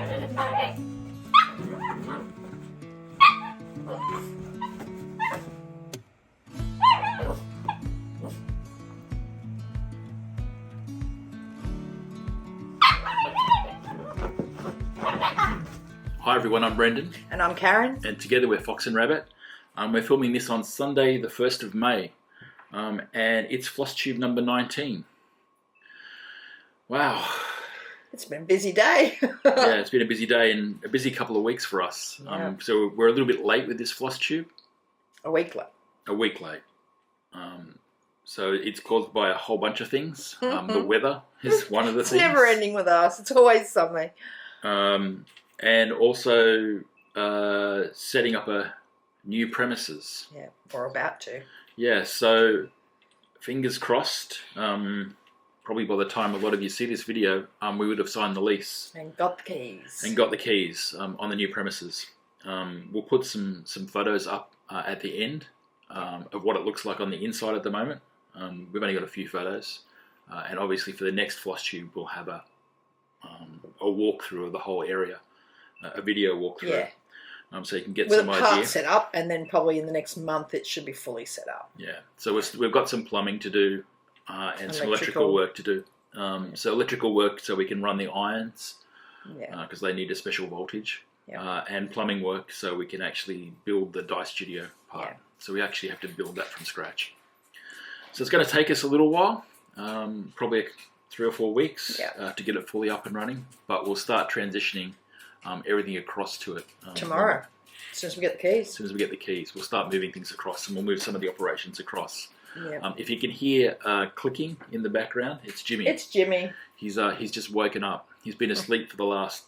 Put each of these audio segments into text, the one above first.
Hi everyone, I'm Brendan. And I'm Karen. And together we're Fox and Rabbit. We're filming this on Sunday the 1st of May. And it's Flosstube number 19. Wow. It's been a busy day. Yeah, it's been a busy day and a busy couple of weeks for us. Yeah. So we're a little bit late with this Flosstube. A week late. A week late. So it's caused by a whole bunch of things. The weather is one of the things. It's never ending with us. It's always something. And also setting up a new premises. Yeah, we're about to. Yeah, so fingers crossed. Probably by the time a lot of you see this video, we would have signed the lease. And got the keys. And got the keys on the new premises. We'll put some photos up at the end of what it looks like on the inside at the moment. We've only got a few photos. And obviously for the next Flosstube, we'll have a walkthrough of the whole area. A video walkthrough. Yeah. So you can get some idea. With a part set up, and then probably in the next month it should be fully set up. Yeah. So we've got some plumbing to do and some electrical work to do. So electrical work so we can run the irons because they need a special voltage. Yeah. And plumbing work so we can actually build the dye studio part. Yeah. So we actually have to build that from scratch. So it's going to take us a little while, probably 3 or 4 weeks to get it fully up and running. But we'll start transitioning everything across to it. Tomorrow, as soon as we get the keys. As soon as we get the keys, we'll start moving things across and we'll move some of the operations across. Yeah. If you can hear clicking in the background, it's Jimmy. It's Jimmy. He's just woken up. He's been asleep for the last,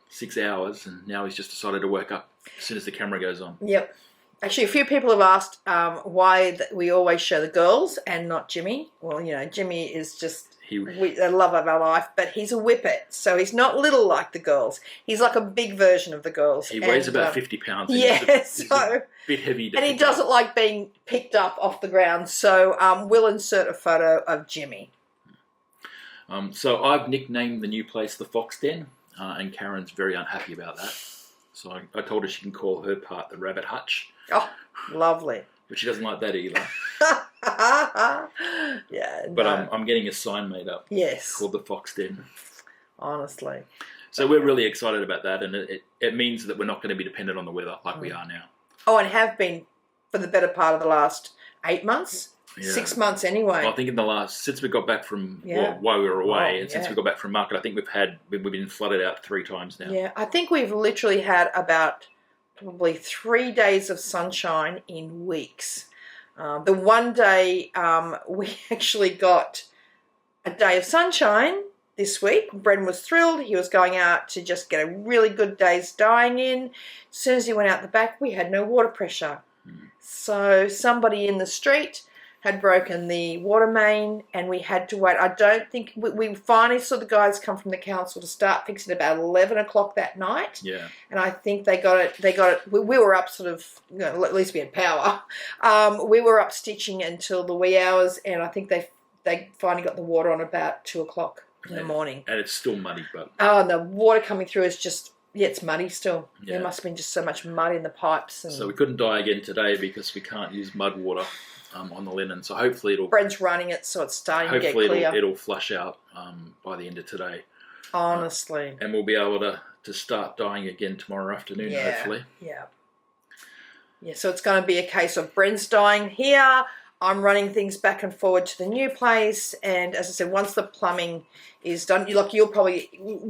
6 hours, and now he's just decided to wake up as soon as the camera goes on. Yep. Actually, a few people have asked why we always show the girls and not Jimmy. Well, Jimmy is just the love of our life, but he's a whippet, so he's not little like the girls. He's like a big version of the girls. He weighs about 50 pounds. Yeah, he's a bit heavy. And he doesn't like being picked up off the ground, so we'll insert a photo of Jimmy. So I've nicknamed the new place the Fox Den, and Karen's very unhappy about that. So I told her she can call her part the Rabbit Hutch. Oh, lovely. But she doesn't like that either. Yeah. But no. I'm getting a sign made up. Yes. Called the Fox Den. Honestly. So we're really excited about that, and it means that we're not going to be dependent on the weather like we are now. Oh, and have been for the better part of the last 8 months. Yeah. 6 months anyway. Well, I think since we got back from while we were away, and since we got back from market, I think we've been flooded out 3 times now. Yeah, I think we've literally had about probably 3 days of sunshine in weeks. The one day we actually got a day of sunshine this week. Brendan was thrilled. He was going out to just get a really good day's dyeing in. As soon as he went out the back, we had no water pressure. So somebody in the street had broken the water main and we had to wait. I don't think we finally saw the guys come from the council to start fixing about 11 o'clock that night. Yeah. And I think they got it. We were up sort of, at least we had power. We were up stitching until the wee hours, and I think they finally got the water on about 2 o'clock in the morning. And it's still muddy, but and the water coming through is just it's muddy still. Yeah. There must have been just so much mud in the pipes. And so we couldn't dye again today because we can't use mud water on the linen. So hopefully Brent's running it, so it's starting to get clear. Hopefully it'll flush out by the end of today. Honestly. And we'll be able to start dyeing again tomorrow afternoon, hopefully. Yeah. Yeah, so it's going to be a case of Brent's dyeing here. I'm running things back and forward to the new place, and as I said, once the plumbing is done, you'll probably,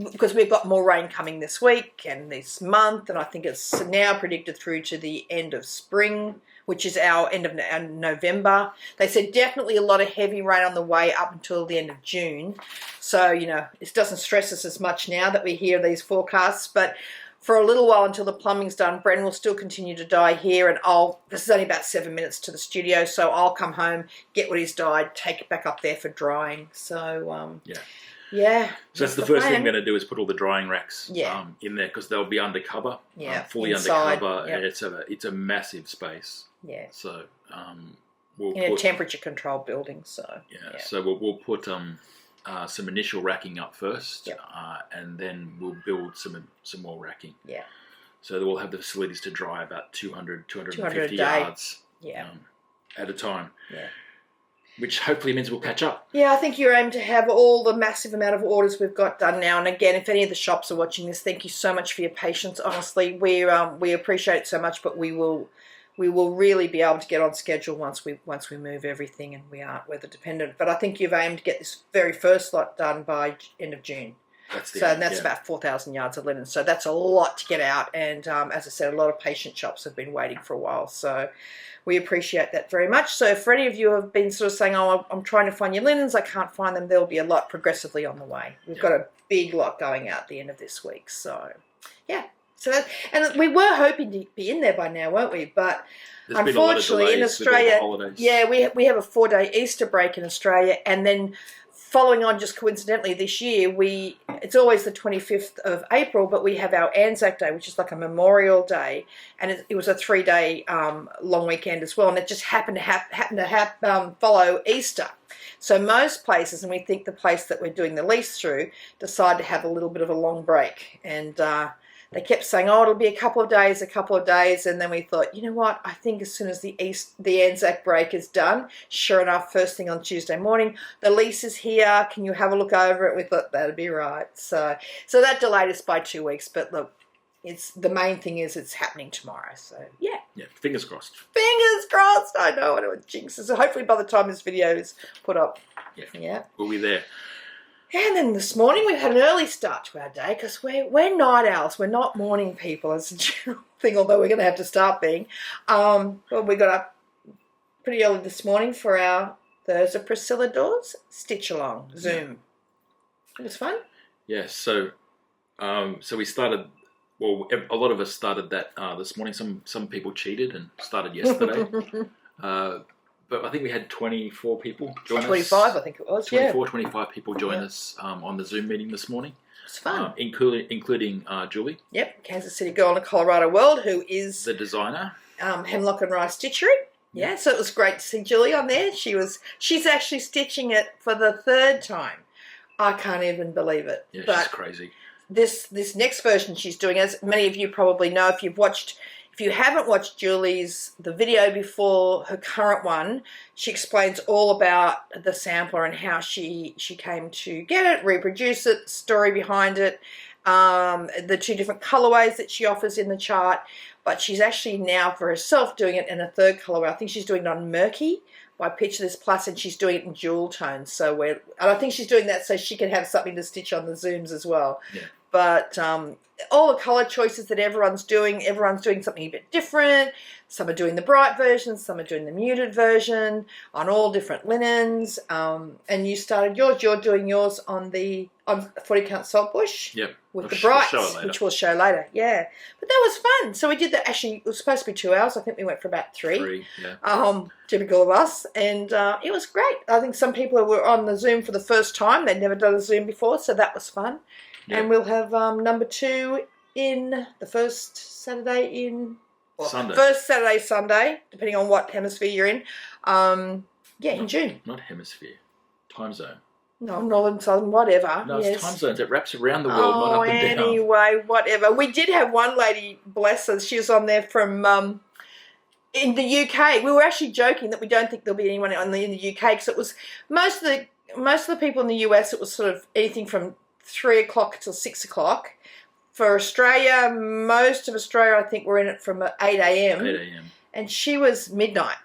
because we've got more rain coming this week and this month, and I think it's now predicted through to the end of spring, which is our end of November. They said definitely a lot of heavy rain on the way up until the end of June. So, it doesn't stress us as much now that we hear these forecasts, but for a little while until the plumbing's done, Bren will still continue to dye here, and this is only about 7 minutes to the studio, so I'll come home, get what he's dyed, take it back up there for drying. So, yeah. So that's the first thing I'm going to do is put all the drying racks in there, because they'll be undercover, fully inside, undercover, and it's a massive space. Yeah. So we'll put a temperature controlled building, so so we'll put some initial racking up first, yep. And then we'll build some more racking. Yeah. So that we'll have the facilities to dry about 250 a yards at a time. Yeah. Which hopefully means we'll catch up. Yeah, I think you're aimed to have all the massive amount of orders we've got done now. And again, if any of the shops are watching this, thank you so much for your patience. Honestly, we appreciate it so much, but we will really be able to get on schedule once we move everything, and we aren't weather dependent. But I think you've aimed to get this very first lot done by end of June. That's about 4,000 yards of linen. So that's a lot to get out. And as I said, a lot of patient shops have been waiting for a while. So we appreciate that very much. So for any of you who have been sort of saying, oh, I'm trying to find your linens, I can't find them, there'll be a lot progressively on the way. We've got a big lot going out at the end of this week. So, yeah. So and we were hoping to be in there by now, weren't we? But there's unfortunately in Australia, we have a 4-day Easter break in Australia, and then following on just coincidentally this year, it's always the 25th of April, but we have our Anzac Day, which is like a Memorial Day, and it was a 3-day long weekend as well, and it just happened to follow Easter. So most places, and we think the place that we're doing the least through, decide to have a little bit of a long break, and they kept saying, oh, it'll be a couple of days, and then we thought, you know what, I think as soon as the Anzac break is done, sure enough, first thing on Tuesday morning, the lease is here, can you have a look over it? We thought that'd be right. So that delayed us by 2 weeks, but look, the main thing is it's happening tomorrow, so yeah. Yeah, fingers crossed. Fingers crossed, I know, I know it jinxes. So hopefully by the time this video is put up, we'll be there. And then this morning we had an early start to our day because we're night owls. We're not morning people as a general thing, although we're going to have to start being. Well, we got up pretty early this morning for our Thursday Priscilla Dawes stitch along Zoom. It was fun. Yeah, so we started. Well, a lot of us started that this morning. Some people cheated and started yesterday. But I think we had 24 people join us. 25, I think it was, 25 people join us on the Zoom meeting this morning. It's fun. Including Julie. Yep, Kansas City girl in the Colorado world, who is the designer. Hemlock and Rice Stitchery. Yeah, so it was great to see Julie on there. She's actually stitching it for the 3rd time. I can't even believe it. Yeah, she's crazy. This next version she's doing, as many of you probably know, if you haven't watched the video before her current one, she explains all about the sampler and how she came to get it, reproduce it, story behind it, the 2 different colorways that she offers in the chart. But she's actually now for herself doing it in a 3rd colorway. I think she's doing it on Murky by Picture This Plus, and she's doing it in jewel tones. And I think she's doing that so she can have something to stitch on the Zooms as well. Yeah. But all the colour choices that everyone's doing something a bit different. Some are doing the bright version, some are doing the muted version on all different linens. And you started yours. You're doing yours on 40 count saltbush. Yep. With the brights, which we'll show later. Yeah. But that was fun. So we did that. Actually, it was supposed to be 2 hours. I think we went for about 3. 3, yeah. Typical of us. And it was great. I think some people were on the Zoom for the first time. They'd never done a Zoom before, so that was fun. Yep. And we'll have number 2 in the first Saturday Sunday. First Saturday, Sunday, depending on what hemisphere you're in. In June. Not hemisphere. Time zone. No, northern, southern, whatever. No, it's time zones. It wraps around the world, not up and down. Anyway, whatever. We did have one lady, bless her, she was on there from in the UK. We were actually joking that we don't think there'll be anyone in the UK because it was most of the people in the US, it was sort of anything from 3 o'clock till 6 o'clock. For Australia, most of Australia, I think, were in it from 8 a.m. 8 a.m. And she was midnight.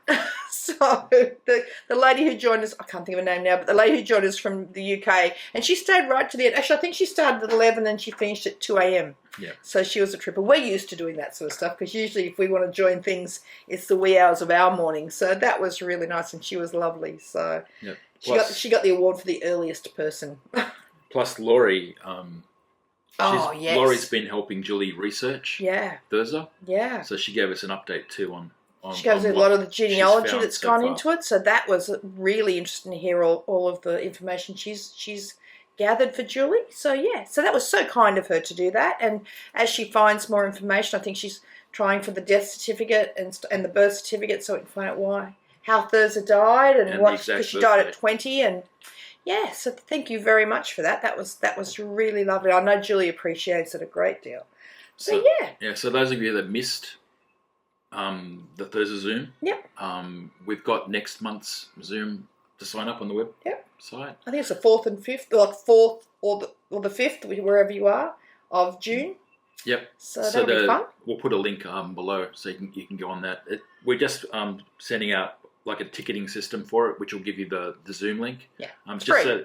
So the lady who joined us, I can't think of her name now, but the lady who joined us from the UK, and she stayed right to the end. Actually, I think she started at 11 and she finished at 2 a.m. Yeah. So she was a tripper. We're used to doing that sort of stuff because usually if we want to join things, it's the wee hours of our morning. So that was really nice, and she was lovely. So yep. She got the award for the earliest person. Plus Laurie, yes. Laurie's been helping Julie research. Yeah. Thursday. Yeah. So she gave us an update too on she goes a lot of the genealogy that's gone into it. So that was really interesting to hear all of the information she's gathered for Julie. So yeah, so that was so kind of her to do that. And as she finds more information, I think she's trying for the death certificate and the birth certificate so we can find out how Thursday died and what, because she died at 20 and Yeah, so thank you very much for that. That was really lovely. I know Julie appreciates it a great deal. So yeah. Yeah, so those of you that missed the Thursday Zoom, yep. We've got next month's Zoom to sign up on the website. Yep. I think it's the 4th and 5th, or 4th or the 5th, wherever you are, of June. Yep. So that'll be fun. We'll put a link below so you can go on that. We're just sending out like a ticketing system for it, which will give you the Zoom link. Yeah.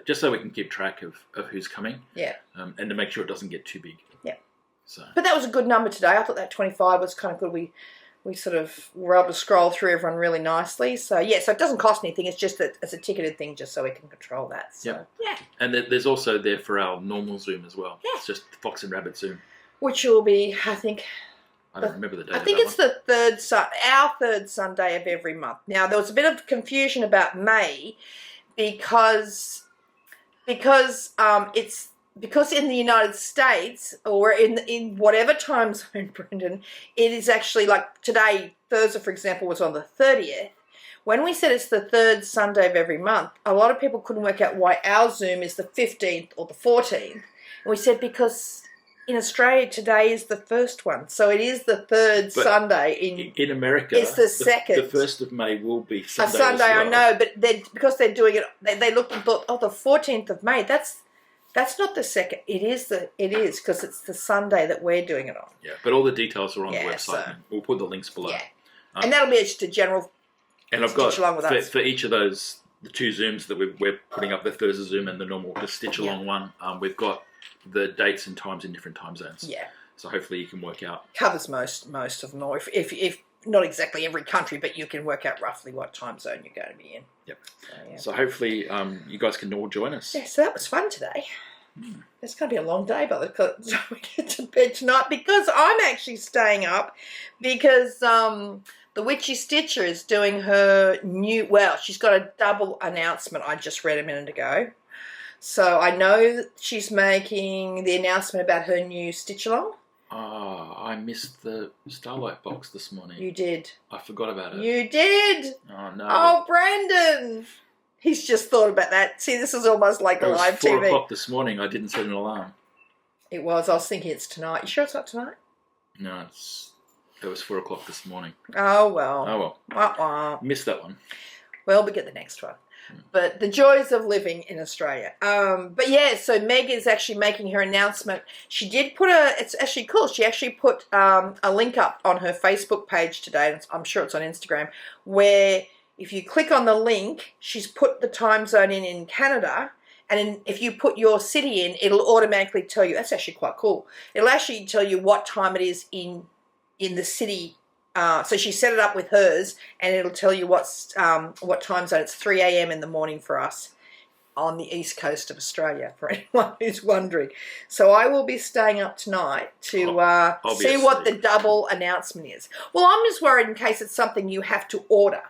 Just so we can keep track of who's coming. Yeah. And to make sure it doesn't get too big. Yeah. So. But that was a good number today. I thought that 25 was kind of good. We sort of were able to scroll through everyone really nicely. So yeah, so it doesn't cost anything. It's just that it's a ticketed thing, just so we can control that. So yep. Yeah. And there's also there for our normal Zoom as well. Yeah. It's just Fox and Rabbit Zoom. Which will be, I think. I don't remember the date. I think it's the our third Sunday of every month. Now there was a bit of confusion about May because in the United States, or in whatever time zone, Brendan, it is actually like today, Thursday, for example, was on the 30th. When we said it's the third Sunday of every month, a lot of people couldn't work out why our Zoom is the 15th or the 14th. And we said because in Australia today is the first one, so it is the third Sunday. In America, it's the second. The 1st of May will be Sunday. A Sunday, as well. I know, but because they're doing it, they looked and thought, oh, the 14th of May. That's not the second. It is because it's the Sunday that we're doing it on. Yeah, but all the details are on the website. So, we'll put the links below. Yeah, and that'll be just a general. And I've got along with us. For each of those, the two Zooms that we're putting up, the Thursday Zoom and the normal, the stitch along one. We've got the dates and times in different time zones. Yeah. So hopefully you can work out. Covers most of them, or if not exactly every country, but you can work out roughly what time zone you're going to be in. Yep. So hopefully you guys can all join us. Yeah. So that was fun today. It's going to be a long day by the time we get to bed tonight, because I'm actually staying up because the Witchy Stitcher is doing her new, she's got a double announcement I just read a minute ago. So I know that she's making the announcement about her new stitch-along. Oh, I missed the Starlight box this morning. You did. I forgot about it. You did? Oh, no. Oh, Brandon! He's just thought about that. See, this is almost like a live TV. It was 4 o'clock this morning. I didn't set an alarm. It was. I was thinking it's tonight. You sure it's not tonight? No, it was 4 o'clock this morning. Oh, well. Oh, well. Missed that one. Well, we get the next one. But the joys of living in Australia. But yeah, so Meg is actually making her announcement. She did put it's actually cool. She actually put a link up on her Facebook page today, and I'm sure it's on Instagram, where if you click on the link, she's put the time zone in Canada, and if you put your city in, it'll automatically tell you. That's actually quite cool. It'll actually tell you what time it is in the city. So she set it up with hers, and it'll tell you what time zone. It's 3 a.m. in the morning for us on the east coast of Australia, for anyone who's wondering. So I will be staying up tonight to see what the double announcement is. Well, I'm just worried in case it's something you have to order.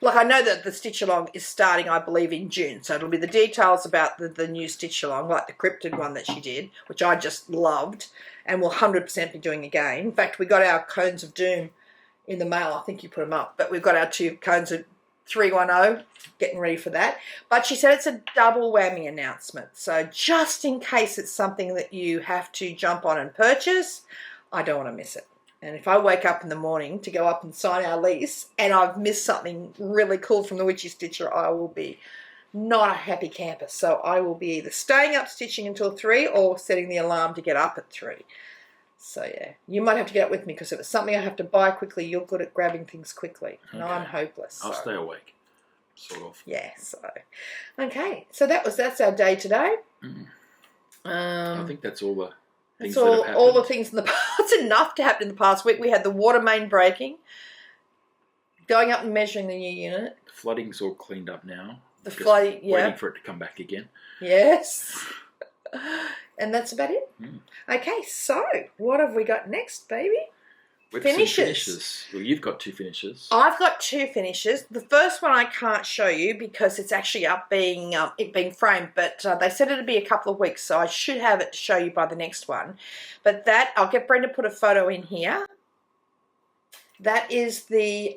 Like, I know that the stitch-along is starting, I believe, in June. So it'll be the details about the new stitch-along, like the cryptid one that she did, which I just loved, and we'll 100% be doing again. In fact, we got our Cones of Doom in the mail. I think you put them up. But we've got our 2 Cones of 310, getting ready for that. But she said it's a double whammy announcement. So just in case it's something that you have to jump on and purchase, I don't want to miss it. And if I wake up in the morning to go up and sign our lease and I've missed something really cool from the Witchy Stitcher, I will be not a happy camper. So I will be either staying up stitching until 3 or setting the alarm to get up at 3. So yeah, you might have to get up with me, because if it's something I have to buy quickly, you're good at grabbing things quickly. And okay. I'm hopeless. I'll stay awake, sort of. Yeah, so. Okay, so that's our day today. I think that's all the things that have happened. All the things in the past. It's enough to happen in the past week. We had the water main breaking, going up and measuring the new unit. The flooding's all cleaned up now. The flooding, yeah. Waiting for it to come back again. Yes. And that's about it. Okay, so what have we got next, baby? Finishes. Well, you've got 2 finishes. I've got 2 finishes. The first one I can't show you because it's actually up being framed, but they said it'd be a couple of weeks, so I should have it to show you by the next one. But that, I'll get Brenda to put a photo in here. That is the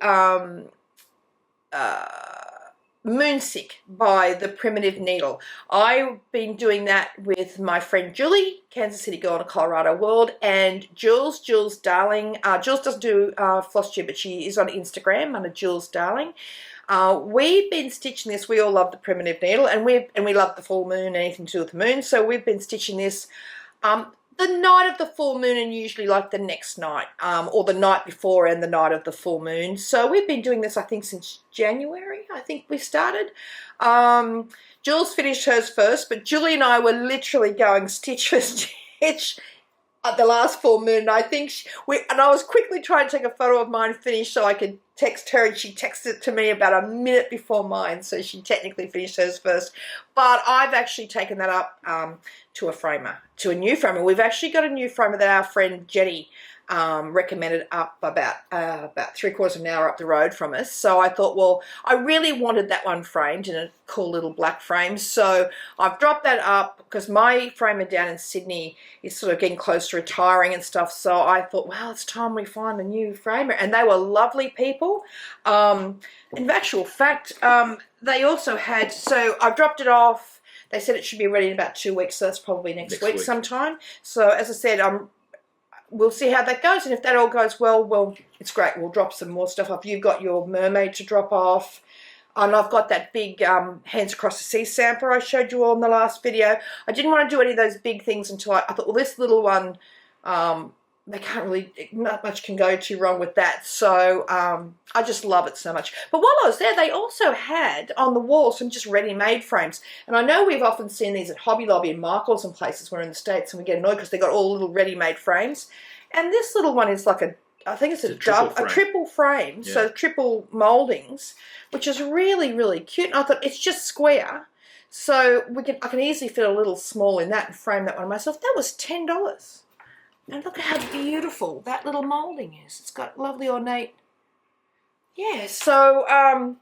Moonsick by the Primitive Needle. I've been doing that with my friend Julie, Kansas City girl in a Colorado world, and Jules Darling. Jules doesn't do Flosstube, but she is on Instagram under Jules Darling. We've been stitching this. We all love the Primitive Needle, and we love the full moon, anything to do with the moon. So we've been stitching this the night of the full moon, and usually like the next night, or the night before and the night of the full moon. So we've been doing this, I think, since January. I think we started. Jules finished hers first, but Julie and I were literally going stitch for stitch at the last full moon. And I think I was quickly trying to take a photo of mine finished so I could text her, and she texted it to me about a minute before mine, so she technically finished hers first. But I've actually taken that up to a new framer. We've actually got a new framer that our friend Jenny recommended up about 3/4 of an hour up the road from us. So I thought, well, I really wanted that one framed in a cool little black frame. So I've dropped that up because my framer down in Sydney is sort of getting close to retiring and stuff. So I thought, well, it's time we find a new framer. And they were lovely people. In actual fact, they also had, so I dropped it off. They said it should be ready in about 2 weeks, so that's probably next week sometime. So as I said, we'll see how that goes, and if that all goes well, it's great. We'll drop some more stuff off. You've got your mermaid to drop off, and I've got that big Hands Across the Sea sampler I showed you all in the last video. I didn't want to do any of those big things until I thought, well, this little one, they can't really, not much can go too wrong with that. So I just love it so much. But while I was there, they also had on the wall some just ready-made frames. And I know we've often seen these at Hobby Lobby and Michael's and places when we're in the States, and we get annoyed because they got all little ready-made frames. And this little one is like I think it's a triple frame, yeah. So triple mouldings, which is really, really cute. And I thought it's just square. So I can easily fit a little small in that and frame that one myself. That was $10. And look at how beautiful that little moulding is. It's got lovely ornate. Yeah, so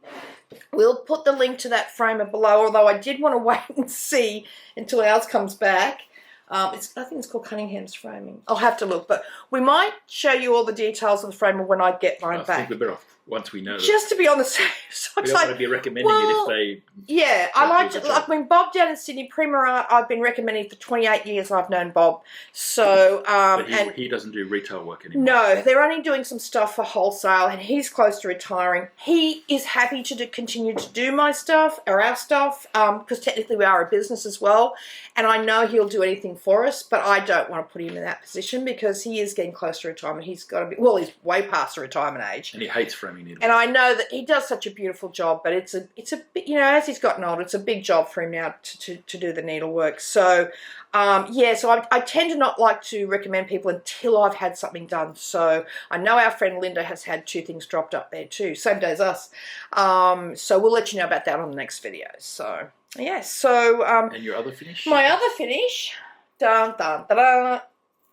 we'll put the link to that framer below, although I did want to wait and see until ours comes back. I think it's called Cunningham's Framing. I'll have to look, but we might show you all the details of the framer when I get mine back. I think we're better off once we know. Just to be on the safe side. We don't want to be recommending it if they... Yeah, I like Bob down in Sydney, Prima Art, I've been recommending for 28 years I've known Bob. So, but he doesn't do retail work anymore. No, they're only doing some stuff for wholesale, and he's close to retiring. He is happy to continue to do my stuff, or our stuff, because technically we are a business as well, and I know he'll do anything for us, but I don't want to put him in that position because he is getting close to retirement. He's got to be, well, he's way past the retirement age. And he hates framing needlework. And I know that he does such a beautiful job, but it's a you know, as he's gotten older, it's a big job for him now to do the needlework. So, yeah, so I tend to not like to recommend people until I've had something done. So I know our friend Linda has had 2 things dropped up there too, same day as us. So we'll let you know about that on the next video. So, yeah, so... and your other finish? My other finish, dun, dun, dun, dun,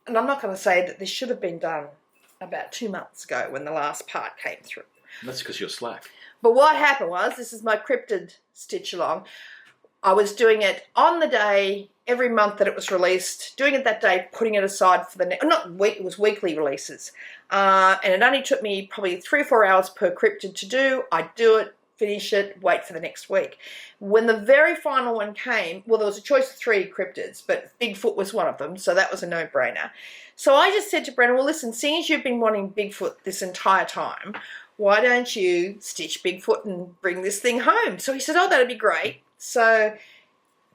and I'm not going to say that this should have been done about 2 months ago when the last part came through. That's because you're slack. But what happened was, this is my cryptid stitch along. I was doing it on the day, every month that it was released, doing it that day, putting it aside for the next, it was weekly releases. And it only took me probably 3 or 4 hours per cryptid to do. I'd do it, finish it, wait for the next week. When the very final one came, well, there was a choice of 3 cryptids, but Bigfoot was one of them, so that was a no-brainer. So I just said to Brendan, well, listen, seeing as you've been wanting Bigfoot this entire time, why don't you stitch Bigfoot and bring this thing home? So he said, oh, that'd be great. So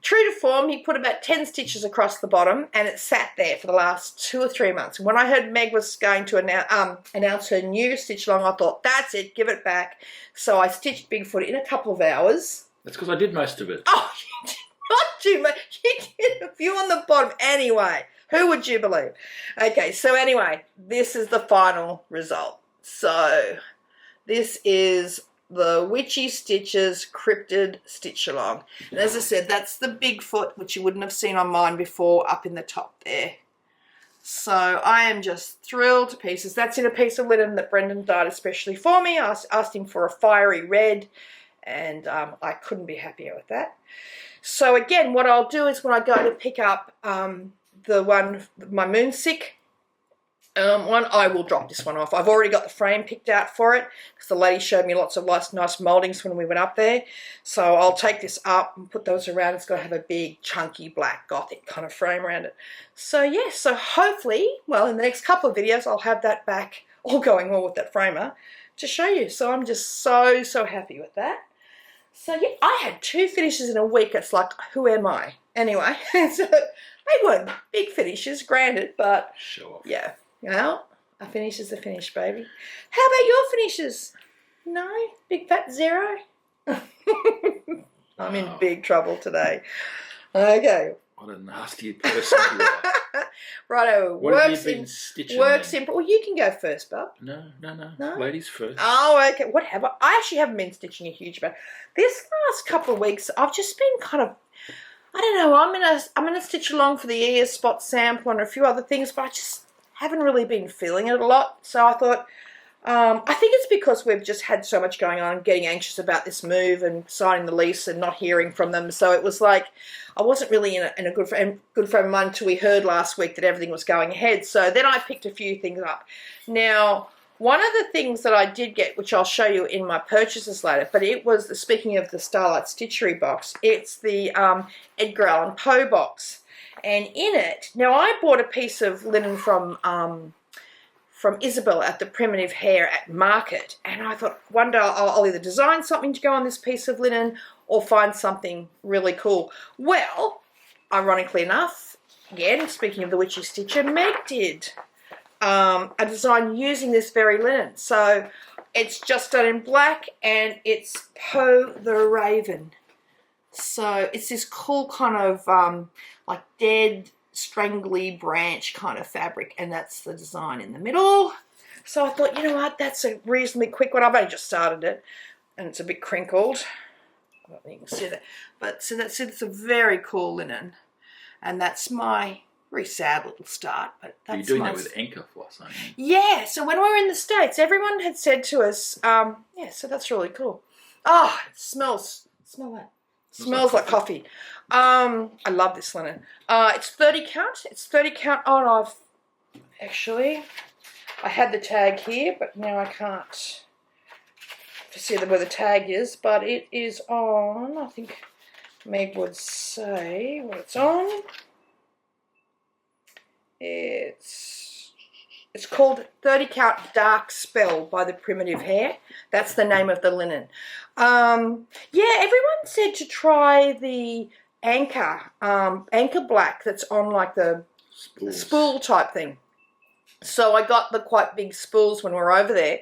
true to form, he put about 10 stitches across the bottom, and it sat there for the last 2 or 3 months. When I heard Meg was going to announce her new stitch along, I thought, that's it, give it back. So I stitched Bigfoot in a couple of hours. That's because I did most of it. Oh, you did not do much. You did a few on the bottom anyway. Who would you believe? Okay, so anyway, this is the final result. So this is the Witchy Stitches Cryptid Stitch Along. And as I said, that's the Bigfoot, which you wouldn't have seen on mine before, up in the top there. So I am just thrilled to pieces. That's in a piece of linen that Brendan dyed especially for me. I asked him for a fiery red, and I couldn't be happier with that. So again, what I'll do is when I go to pick up my Moonsick, One, I will drop this one off. I've already got the frame picked out for it because the lady showed me lots of nice mouldings when we went up there. So I'll take this up and put those around. It's going to have a big, chunky, black, gothic kind of frame around it. So, yeah, so hopefully, well, in the next couple of videos, I'll have that back, all going well with that framer, to show you. So I'm just so, so happy with that. So, yeah, I had 2 finishes in a week. It's like, who am I? Anyway, so they weren't big finishes, granted, but, show off. Yeah. Well, a finish is a finish, baby. How about your finishes? No? Big fat 0? I'm in big trouble today. Okay. What a nasty person you are. Righto. What have you been stitching? Works in. Well, you can go first, bub. No. Ladies first. Oh, okay. What have I actually haven't been stitching a huge amount. This last couple of weeks, I've just been kind of, I don't know, I'm gonna stitch along for the ear spot sample and a few other things, but I just haven't really been feeling it a lot. So I thought, I think it's because we've just had so much going on, getting anxious about this move and signing the lease and not hearing from them. So it was like I wasn't really in a good frame of mind until we heard last week that everything was going ahead. So then I picked a few things up. Now, one of the things that I did get, which I'll show you in my purchases later, but it was, speaking of the Starlight Stitchery box, it's the Edgar Allen Poe box. And in it, now I bought a piece of linen from Isabel at the Primitive Hair at Market, and I thought one day I'll either design something to go on this piece of linen or find something really cool. Well, ironically enough, again, speaking of the Witchy Stitcher, Meg did a design using this very linen. So it's just done in black, and it's Poe the Raven. So it's this cool kind of like dead, strangly branch kind of fabric, and that's the design in the middle. So I thought, you know what, that's a reasonably quick one. I've only just started it, and it's a bit crinkled. I don't think you can see that. But so it's a very cool linen, and that's my very sad little start. But that's You're doing that with anchor floss, aren't you? Yeah, so when we were in the States, everyone had said to us, yeah, so that's really cool. Oh, it smell that. Smells like coffee. I love this linen. It's 30 count. It's 30 count on. I had the tag here, but now I can't see where the tag is. But it is on, I think Meg would say what it's on. It's called 30 Count Dark Spell by the Primitive Hair. That's the name of the linen. Yeah, everyone said to try the anchor black that's on like the spool type thing. So I got the quite big spools when we were over there,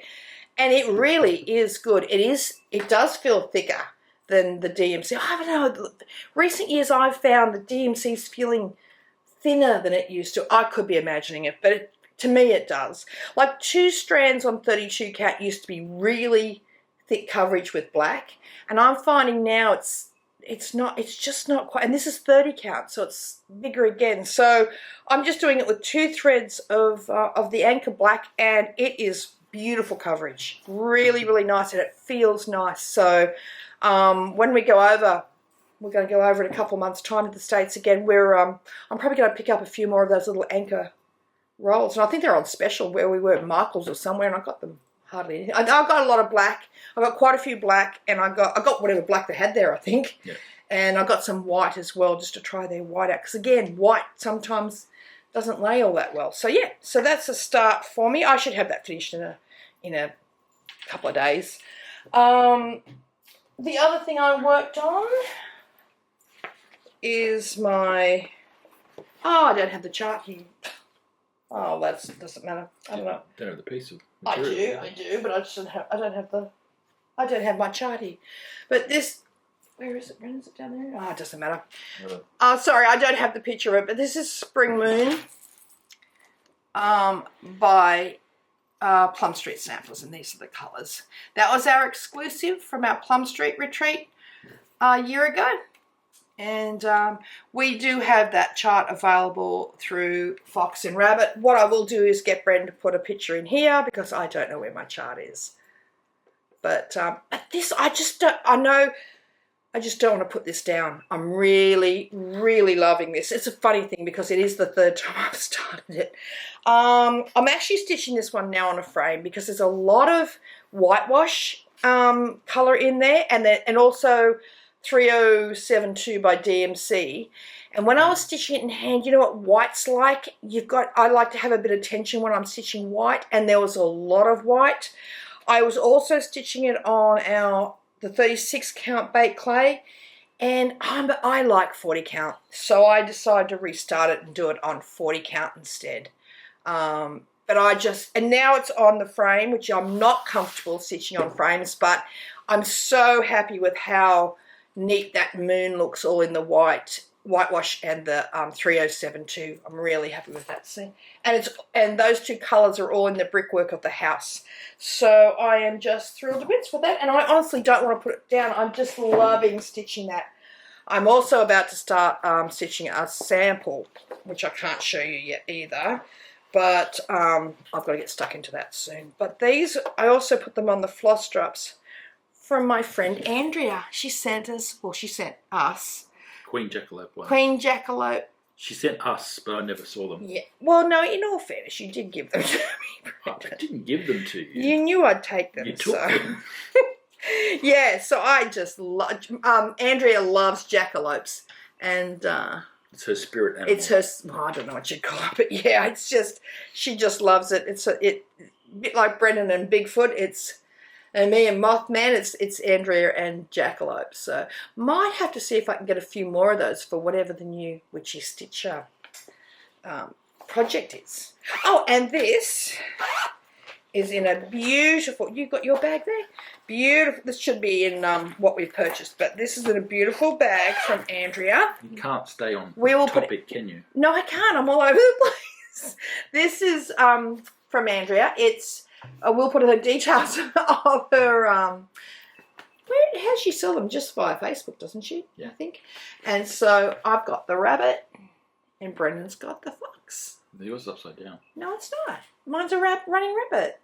and it really is good. It does feel thicker than the DMC. I don't know. Recent years I've found the DMC's feeling thinner than it used to. I could be imagining it, but to me it does. Like 2 strands on 32 count used to be really thick coverage with black, and I'm finding now it's just not quite, and this is 30 count, so it's bigger again. So I'm just doing it with 2 threads of the anchor black, and it is beautiful coverage, really, really nice, and it feels nice. So when we go over, we're going to go over in a couple of months' time to the States again. I'm probably going to pick up a few more of those little anchor rolls, and I think they're on special where we were at Michael's or somewhere, and I got them hardly anything. I've got a lot of black. I got quite a few black, and I got whatever black they had there, I think. Yeah. And I got some white as well, just to try their white out, because again, white sometimes doesn't lay all that well. So yeah, so that's a start for me. I should have that finished in a couple of days. The other thing I worked on is my. Oh, I don't have the chart here. Oh, that doesn't matter. I don't know. Don't have the piece of material. I do, but I don't have my chart here. But this, where is it? Where is it down there? Oh, it doesn't matter. Sorry, I don't have the picture of it. But this is Spring Moon, by Plum Street Samplers, and these are the colours. That was our exclusive from our Plum Street retreat a year ago. And we do have that chart available through Fox and Rabbit. What I will do is get Bren to put a picture in here, because I don't know where my chart is. But this, I just don't, I know I just don't want to put this down. I'm really, really loving this. It's a funny thing because it is the third time I've started it. I'm actually stitching this one now on a frame because there's a lot of whitewash colour in there, and also 3072 by DMC. And when I was stitching it in hand, you know what white's like? I like to have a bit of tension when I'm stitching white, and there was a lot of white. I was also stitching it on the 36 count baked clay, and I like 40 count, so I decided to restart it and do it on 40 count instead. And now it's on the frame, which I'm not comfortable stitching on frames, but I'm so happy with how neat that moon looks all in the whitewash and the 3072. I'm really happy with that. See, and those two colours are all in the brickwork of the house. So I am just thrilled to bits with that, and I honestly don't want to put it down. I'm just loving stitching that. I'm also about to start stitching a sample, which I can't show you yet either, but I've got to get stuck into that soon. But these, I also put them on the floss straps from my friend Andrea. She sent us Queen Jackalope one. Queen Jackalope. She sent us, but I never saw them. Yeah. Well, no, in all fairness, you did give them to me. I didn't give them to you. You knew I'd take them. You took them. Yeah, so I just love... Andrea loves jackalopes, and... it's her spirit animal. It's her... Well, I don't know what you'd call it, but yeah, it's just... She just loves it. It's a bit like Brendan and Bigfoot. And me and Mothman, it's Andrea and Jackalope. So might have to see if I can get a few more of those for whatever the new Witchy Stitcher project is. Oh, and this is in a beautiful... You got your bag there? Beautiful. This should be in what we've purchased, but this is in a beautiful bag from Andrea. You can't stay on topic, can you? No, I can't. I'm all over the place. This is from Andrea. It's... we'll put her details of her... how does she sell them? Just via Facebook, doesn't she? Yeah. I think. And so I've got the rabbit, and Brendan's got the fox. Yours is upside down. No, it's not. Mine's a running rabbit.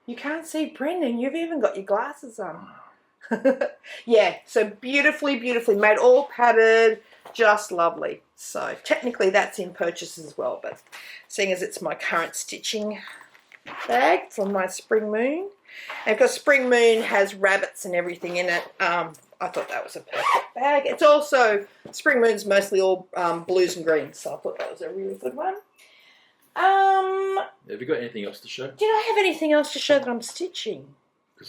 You can't see Brendan. You've even got your glasses on. Yeah, so beautifully, beautifully made, all padded, just lovely. So technically that's in purchase as well, but seeing as it's my current stitching bag from my Spring Moon, and because Spring Moon has rabbits and everything in it, I thought that was a perfect bag. It's also, Spring Moon's mostly all blues and greens, so I thought that was a really good one. Have you got anything else to show? Did I have anything else to show that I'm stitching?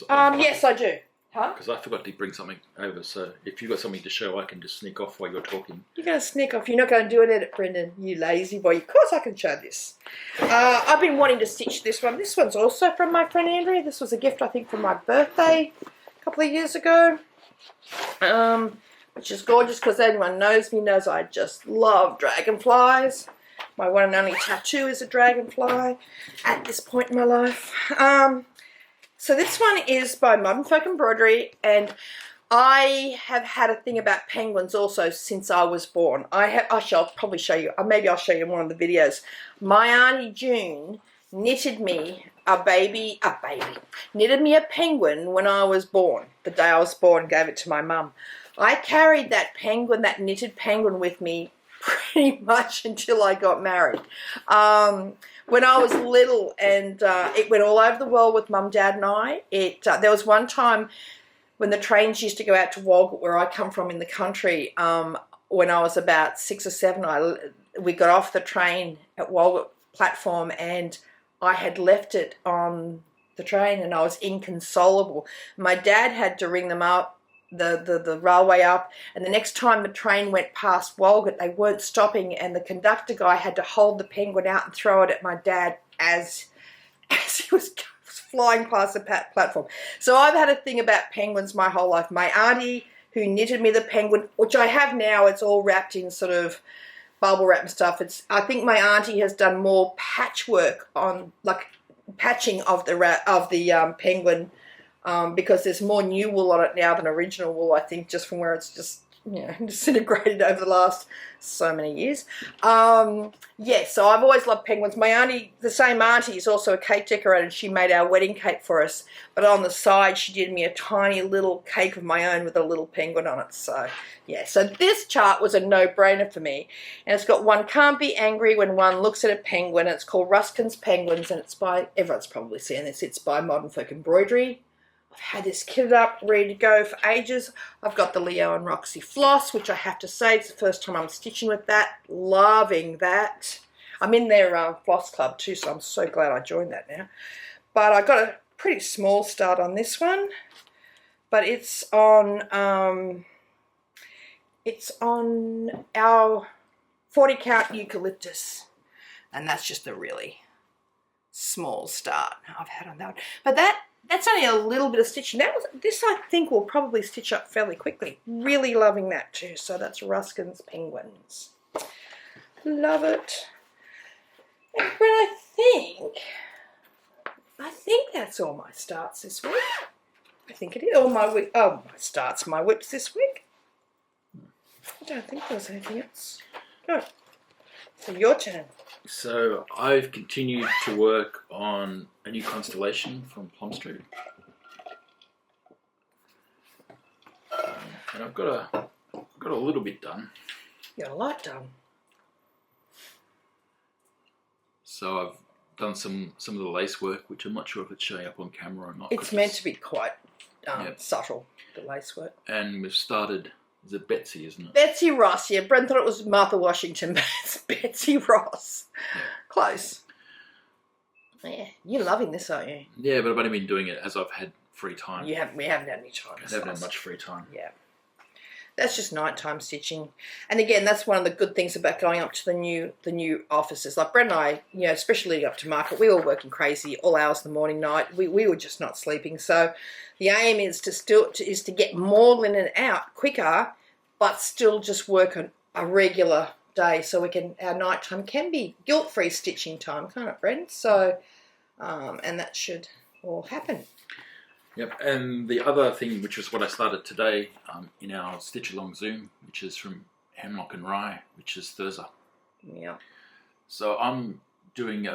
Yes, I do. Huh? Because I forgot to bring something over, so if you've got something to show, I can just sneak off while you're talking. You're going to sneak off. You're not going to do an edit, Brendan, you lazy boy. Of course I can show this. I've been wanting to stitch this one. This one's also from my friend Andrea. This was a gift, I think, for my birthday a couple of years ago, which is gorgeous because anyone knows me knows I just love dragonflies. My one and only tattoo is a dragonfly at this point in my life. So this one is by Modern Folk Embroidery, and I have had a thing about penguins also since I was born. I shall probably show you, maybe I'll show you in one of the videos. My Auntie June knitted me knitted me a penguin when I was born. The day I was born, gave it to my mum. I carried that penguin, that knitted penguin with me pretty much until I got married. When I was little, and it went all over the world with Mum, Dad and I. There was one time when the trains used to go out to Walgett, where I come from in the country, when I was about 6 or 7, we got off the train at Walgett platform, and I had left it on the train, and I was inconsolable. My dad had to ring them up, the railway up, and the next time the train went past Walgett, they weren't stopping, and the conductor guy had to hold the penguin out and throw it at my dad as he was flying past the platform. So I've had a thing about penguins my whole life. My auntie, who knitted me the penguin, which I have now, it's all wrapped in sort of bubble wrap and stuff. I think my auntie has done more patchwork on, like, patching of the penguin, because there's more new wool on it now than original wool, I think, just from where it's just disintegrated over the last so many years. So I've always loved penguins. My auntie, the same auntie, is also a cake decorator, and she made our wedding cake for us. But on the side, she did me a tiny little cake of my own with a little penguin on it. So, so this chart was a no-brainer for me. And it's got one can't be angry when one looks at a penguin. It's called Ruskin's Penguins, and it's by, everyone's probably seen this, it's by Modern Folk Embroidery. I've had this kitted up, ready to go for ages. I've got the Leo and Roxy floss, which I have to say, it's the first time I'm stitching with that. Loving that. I'm in their floss club too, so I'm so glad I joined that now. But I got a pretty small start on this one. But it's on our 40 count eucalyptus. And that's just a really small start I've had on that one. But that's only a little bit of stitching. This I think will probably stitch up fairly quickly. Really loving that too. So that's Ruskin's Penguins. Love it. And I think that's all my starts this week. I think it is. All my starts, my whips this week. I don't think there was anything else. No. So your turn. So I've continued to work on a new constellation from Flosstube, and I've got a little bit done. You got a lot done. So I've done some of the lace work, which I'm not sure if it's showing up on camera or not. It's meant to be quite subtle, the lace work. And we've started. Is it Betsy, isn't it? Betsy Ross, yeah. Brent thought it was Martha Washington, but it's Betsy Ross. Yeah. Close. Yeah, you're loving this, aren't you? Yeah, but I've only been doing it as I've had free time. We haven't had any time. I haven't had much free time. Yeah. That's just nighttime stitching. And again, that's one of the good things about going up to the new offices. Like Brent and I, especially leading up to market, we were working crazy all hours of the morning, night. We were just not sleeping. So the aim is to get more linen out quicker, but still just work on a regular day, so our nighttime can be guilt-free stitching time, can't it, Brent? So, and that should all happen. Yep, and the other thing, which is what I started today in our Stitch Along Zoom, which is from Hemlock and Rye, which is Thurza. Yeah. So I'm doing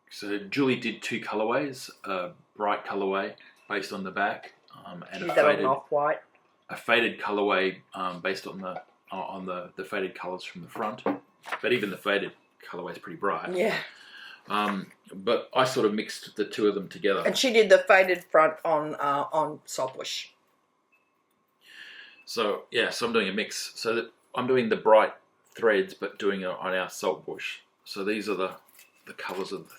so Julie did two colorways, a bright colorway based on the back, and a faded colorway based on the faded colors from the front. But even the faded colorway is pretty bright. Yeah. But I sort of mixed the two of them together. And she did the faded front on Saltbush. So so I'm doing a mix. So that I'm doing the bright threads, but doing it on our Saltbush. So these are the colours of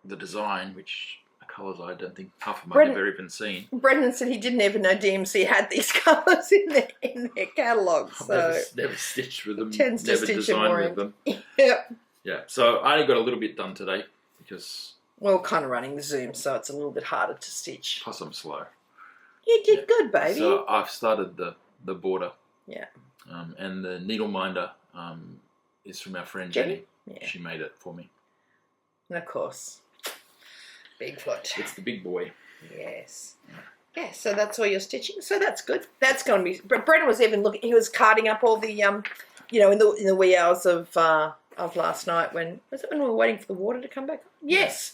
the design, which are colours I don't think half of them I've ever even seen. Brendan said he didn't even know DMC had these colours in their catalogue. I've never stitched with them. Tends to never stitch designed with them. Yep. Yeah, so I only got a little bit done today because... Well, we're kind of running the Zoom, so it's a little bit harder to stitch. Plus I'm slow. You did good, baby. So I've started the border. Yeah. And the needle minder is from our friend Jenny. Yeah. She made it for me. And of course, Bigfoot. It's the big boy. Yes. Yeah, so that's all your stitching. So that's good. That's going to be... Brendan was even looking... He was carting up all the... in the wee hours of last night when we were waiting for the water to come back? Yes.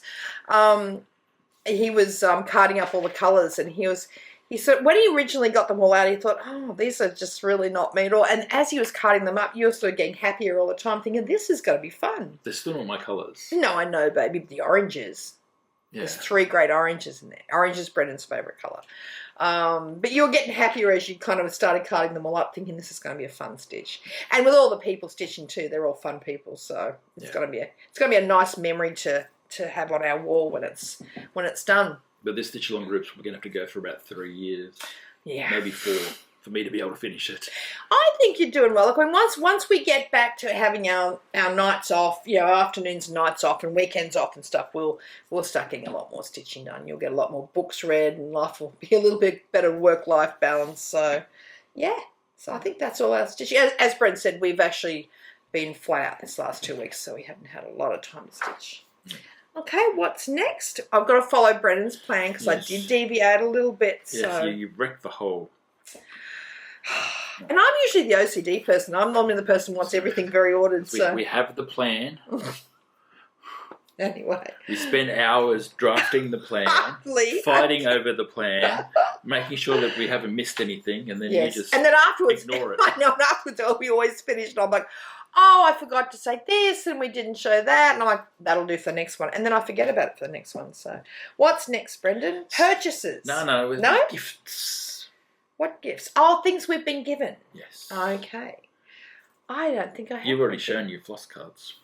He was carting up all the colours, and he said when he originally got them all out, he thought, oh, these are just really not me at all. And as he was carting them up, you were sort of getting happier all the time, thinking, this is going to be fun. They're still not my colours. No, I know, baby. The oranges. Yeah. There's 3 great oranges in there. Orange is Brendan's favourite colour. But you were getting happier as you kind of started carting them all up, thinking this is going to be a fun stitch. And with all the people stitching too, they're all fun people, so it's going to be a nice memory to have on our wall when it's done. But this stitch along groups we're going to have to go for about 3 years, maybe 4, for me to be able to finish it. I think you're doing well. Look, I mean, once we get back to having our nights off, afternoons and nights off and weekends off and stuff, we'll start getting a lot more stitching done. You'll get a lot more books read and life will be a little bit better work-life balance. So, yeah. So I think that's all our stitching. As Brent said, we've actually been flat out this last 2 weeks, so we haven't had a lot of time to stitch. Okay, what's next? I've got to follow Brendan's plan because I did deviate a little bit. Yeah, so you wrecked the whole And I'm usually the OCD person. I'm normally the person who wants everything very ordered. So we have the plan. Anyway. We spend hours drafting the plan, fighting over the plan, making sure that we haven't missed anything, and then you just and then afterwards, ignore it. I know, and afterwards we always finish, and I'm like, oh, I forgot to say this, and we didn't show that, and I'm like, that'll do for the next one, and then I forget about it for the next one. So, what's next, Brendan? Purchases? No, gifts. What gifts? Oh, things we've been given. Yes. Okay. I don't think I have. You've already shown your floss cards.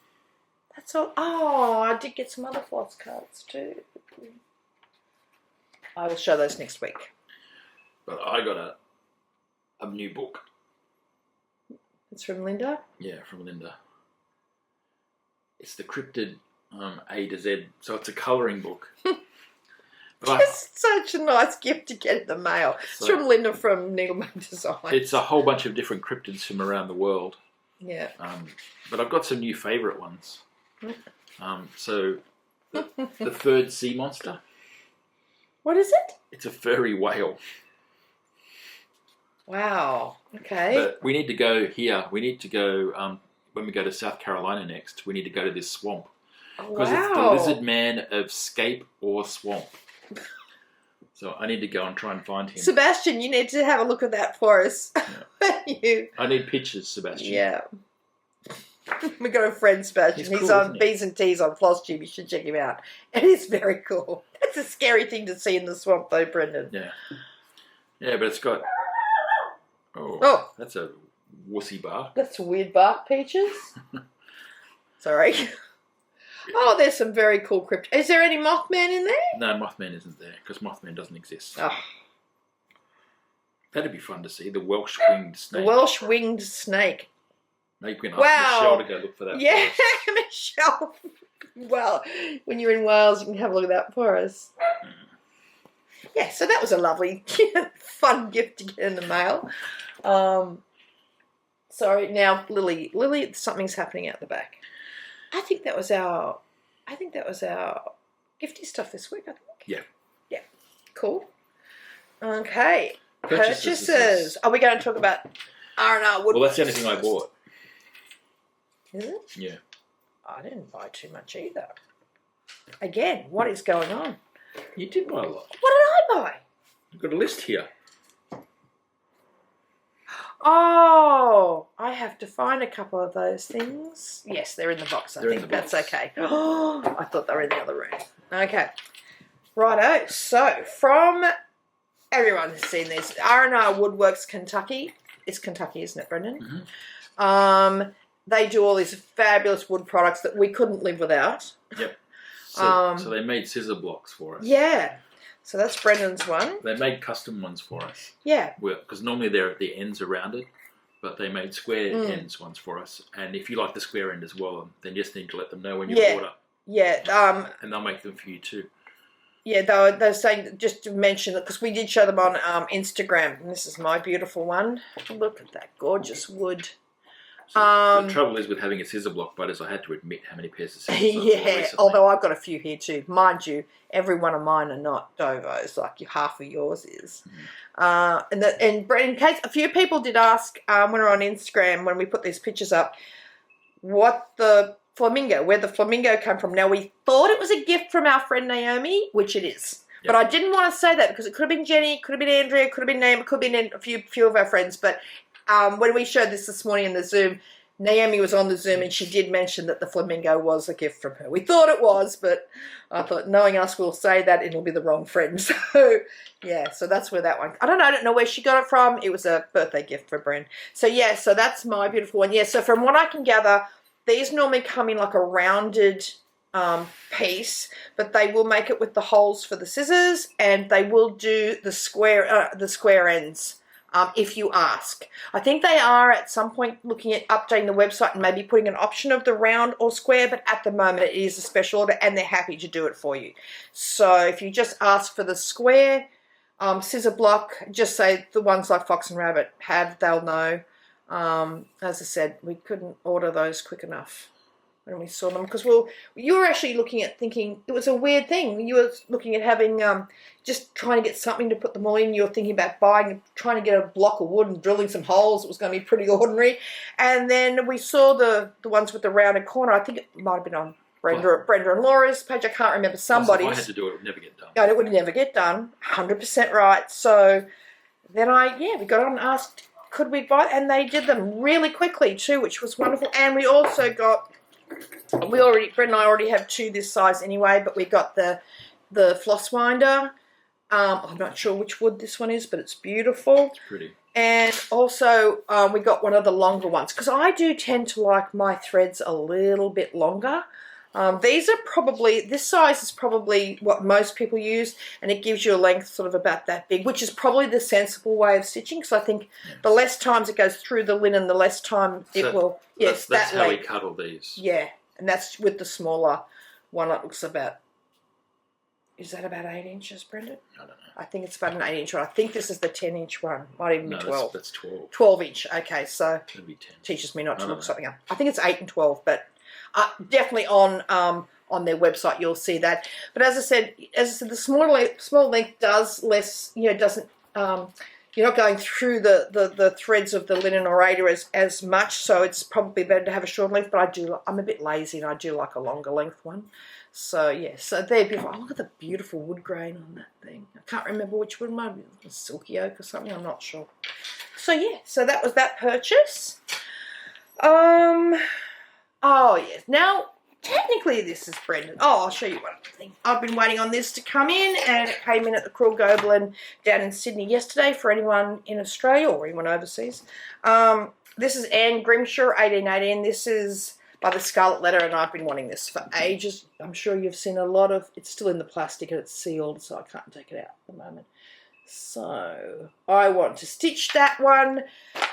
That's all. Oh, I did get some other floss cards too. I will show those next week. But I got a new book. It's from Linda? Yeah, from Linda. It's the Cryptid A to Z. So it's a colouring book. It's such a nice gift to get in the mail. It's from Linda from Needleman Design. It's a whole bunch of different cryptids from around the world. Yeah. But I've got some new favourite ones. So the third sea monster. What is it? It's a furry whale. Wow. Okay. But we need to go here. We need to go when we go to South Carolina next. We need to go to this swamp because it's the lizard man of Scape or Swamp. So I need to go and try and find him. Sebastian, you need to have a look at that for us. Yeah. I need pictures, Sebastian. Yeah. We got a friend, Sebastian. He's cool, on B's and T's on Flosstube. You should check him out. And it's very cool. That's a scary thing to see in the swamp, though, Brendan. Yeah. Yeah, but it's got... Oh, that's a wussy bark. That's weird bark, Peaches. Sorry. Oh, there's some very cool crypt. Is there any Mothman in there? No, Mothman isn't there because Mothman doesn't exist. Oh. That'd be fun to see. The Welsh winged snake. The Welsh winged snake. Maybe you can ask Michelle to go look for that. Yeah, Michelle. Well, when you're in Wales, you can have a look at that for us. Yeah, so that was a lovely, fun gift to get in the mail. Sorry, now Lily, something's happening out the back. I think that was our gifty stuff this week, I think. Yeah. Yeah. Cool. Okay. Purchases. Are we going to talk about R&R wood? Well, that's the only thing I bought. Is it? Yeah. I didn't buy too much either. Again, what is going on? You did buy a lot. What did I buy? You've got a list here. Oh, I have to find a couple of those things. Yes, they're in the box. I think that's okay. Oh, I thought they were in the other room. Okay. Righto. So, from everyone who's seen this, R&R Woodworks Kentucky. It's Kentucky, isn't it, Brendan? Mm-hmm. They do all these fabulous wood products that we couldn't live without. Yep. So they made scissor blocks for us. Yeah. So that's Brendan's one. They made custom ones for us. Yeah. Because normally they're at the ends around it, but they made square ends ones for us. And if you like the square end as well, then you just need to let them know when you order. Yeah. And they'll make them for you too. Yeah, they were saying, just to mention it, because we did show them on Instagram. And this is my beautiful one. Look at that gorgeous wood. So the trouble is with having a scissor block, but is I had to admit how many pairs of scissors yeah, although I've got a few here too. Mind you, every one of mine are not Dovos, like half of yours is. And in case a few people did ask when we were on Instagram, when we put these pictures up, where the flamingo came from. Now, we thought it was a gift from our friend Naomi, which it is. Yep. But I didn't want to say that because it could have been Jenny, it could have been Andrea, it could have been Naomi, it could have been a few of our friends, but when we showed this morning in the Zoom, Naomi was on the Zoom and she did mention that the flamingo was a gift from her. We thought it was, but I thought, knowing us, we'll say that it'll be the wrong friend. So, yeah, so that's where that one... I don't know where she got it from. It was a birthday gift for Bren. So, yeah, so that's my beautiful one. Yeah, so from what I can gather, these normally come in like a rounded piece, but they will make it with the holes for the scissors and they will do the square ends. If you ask. I think they are at some point looking at updating the website and maybe putting an option of the round or square, but at the moment it is a special order and they're happy to do it for you. So if you just ask for the square scissor block, just say the ones like Fox and Rabbit have, they'll know. As I said, we couldn't order those quick enough. when we saw them, because you were actually looking at thinking it was a weird thing. You were looking at having just trying to get something to put them all in. You were thinking about trying to get a block of wood and drilling some holes. It was going to be pretty ordinary. And then we saw the ones with the rounded corner. I think it might have been on Brenda and Laura's page. I can't remember somebody's. If I had to do it, it would never get done. No, it would never get done. 100% right. So then we got on and asked, could we buy, and they did them really quickly too, which was wonderful. And we also got, Brent and I already have two this size anyway, but we got the Floss Winder. I'm not sure which wood this one is, but it's beautiful. It's pretty. And also we got one of the longer ones, because I do tend to like my threads a little bit longer. These are probably, this size is probably what most people use, and it gives you a length sort of about that big, which is probably the sensible way of stitching, because I think the less times it goes through the linen, the less time it will. Yes, that's how we cut all these. Yeah, and that's with the smaller one. It looks about, is that about 8 inches, Brenda? I don't know. I think it's about an 8-inch one. I think this is the 10-inch one. Might even be 12. That's 12. 12-inch. Okay, so It'll be 10. Teaches me not to look something up. I think it's 8 and 12, but definitely on their website you'll see that. But as I said, the small length does less. Doesn't. You're not going through the threads of the linen or Aida as much, so it's probably better to have a short length. But I'm a bit lazy, and I do like a longer length one. So yeah, so they're beautiful. Oh, look at the beautiful wood grain on that thing. I can't remember which wood. Maybe it was silky oak or something. I'm not sure. So yeah, so that was that purchase. Oh yes. Now technically this is Brendan. Oh, I'll show you one other thing. I've been waiting on this to come in, and it came in at the Cruel Gobelin down in Sydney yesterday for anyone in Australia or anyone overseas. This is Anne Grimshaw, 1818. This is by the Scarlet Letter, and I've been wanting this for ages. I'm sure you've seen a lot of, it's still in the plastic and it's sealed, so I can't take it out at the moment. So I want to stitch that one